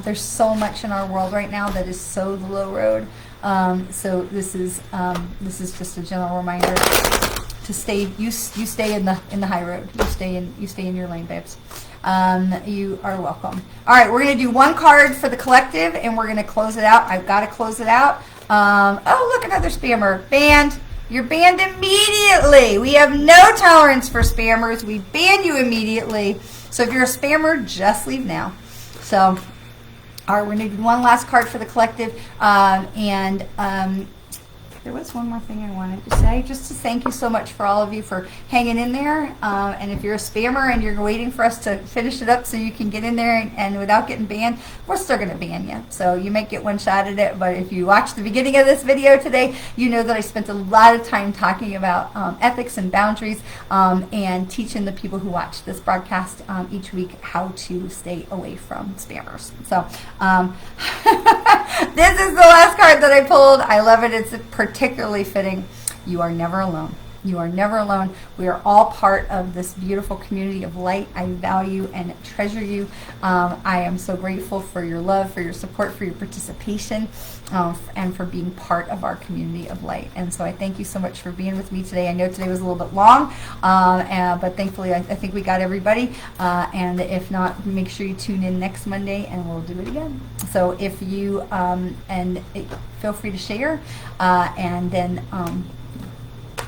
There's so much in our world right now that is so the low road. So this is just a general reminder to stay. You stay in the high road. You stay in your lane, babes. You are welcome. All right, we're gonna do one card for the collective, and we're gonna close it out. I've got to close it out. Oh, look, another spammer. Banned. You're banned immediately. We have no tolerance for spammers. We ban you immediately. So if you're a spammer, just leave now. So, all right, we're going to do one last card for the collective. There was one more thing I wanted to say, just to thank you so much for all of you for hanging in there. And if you're a spammer and you're waiting for us to finish it up so you can get in there and without getting banned, we're still going to ban you. So you might get one shot at it, but if you watched the beginning of this video today, you know that I spent a lot of time talking about ethics and boundaries, and teaching the people who watch this broadcast each week how to stay away from spammers. So this is the last card that I pulled. I love it. It's particularly fitting. You are never alone. You are never alone. We are all part of this beautiful community of light. I value and treasure you. I am so grateful for your love, for your support, for your participation, and for being part of our community of light. And so I thank you so much for being with me today. I know today was a little bit long, but thankfully I think we got everybody. And if not, make sure you tune in next Monday and we'll do it again. So if you, feel free to share, and then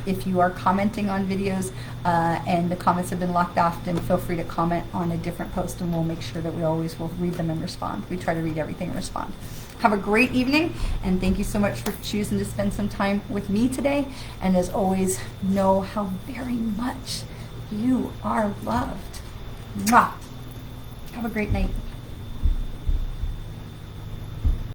If you are commenting on videos and the comments have been locked off, then feel free to comment on a different post, and we'll make sure that we always will read them and respond. We try to read everything and respond. Have a great evening, and thank you so much for choosing to spend some time with me today. And as always, know how very much you are loved. Mwah. Have a great night.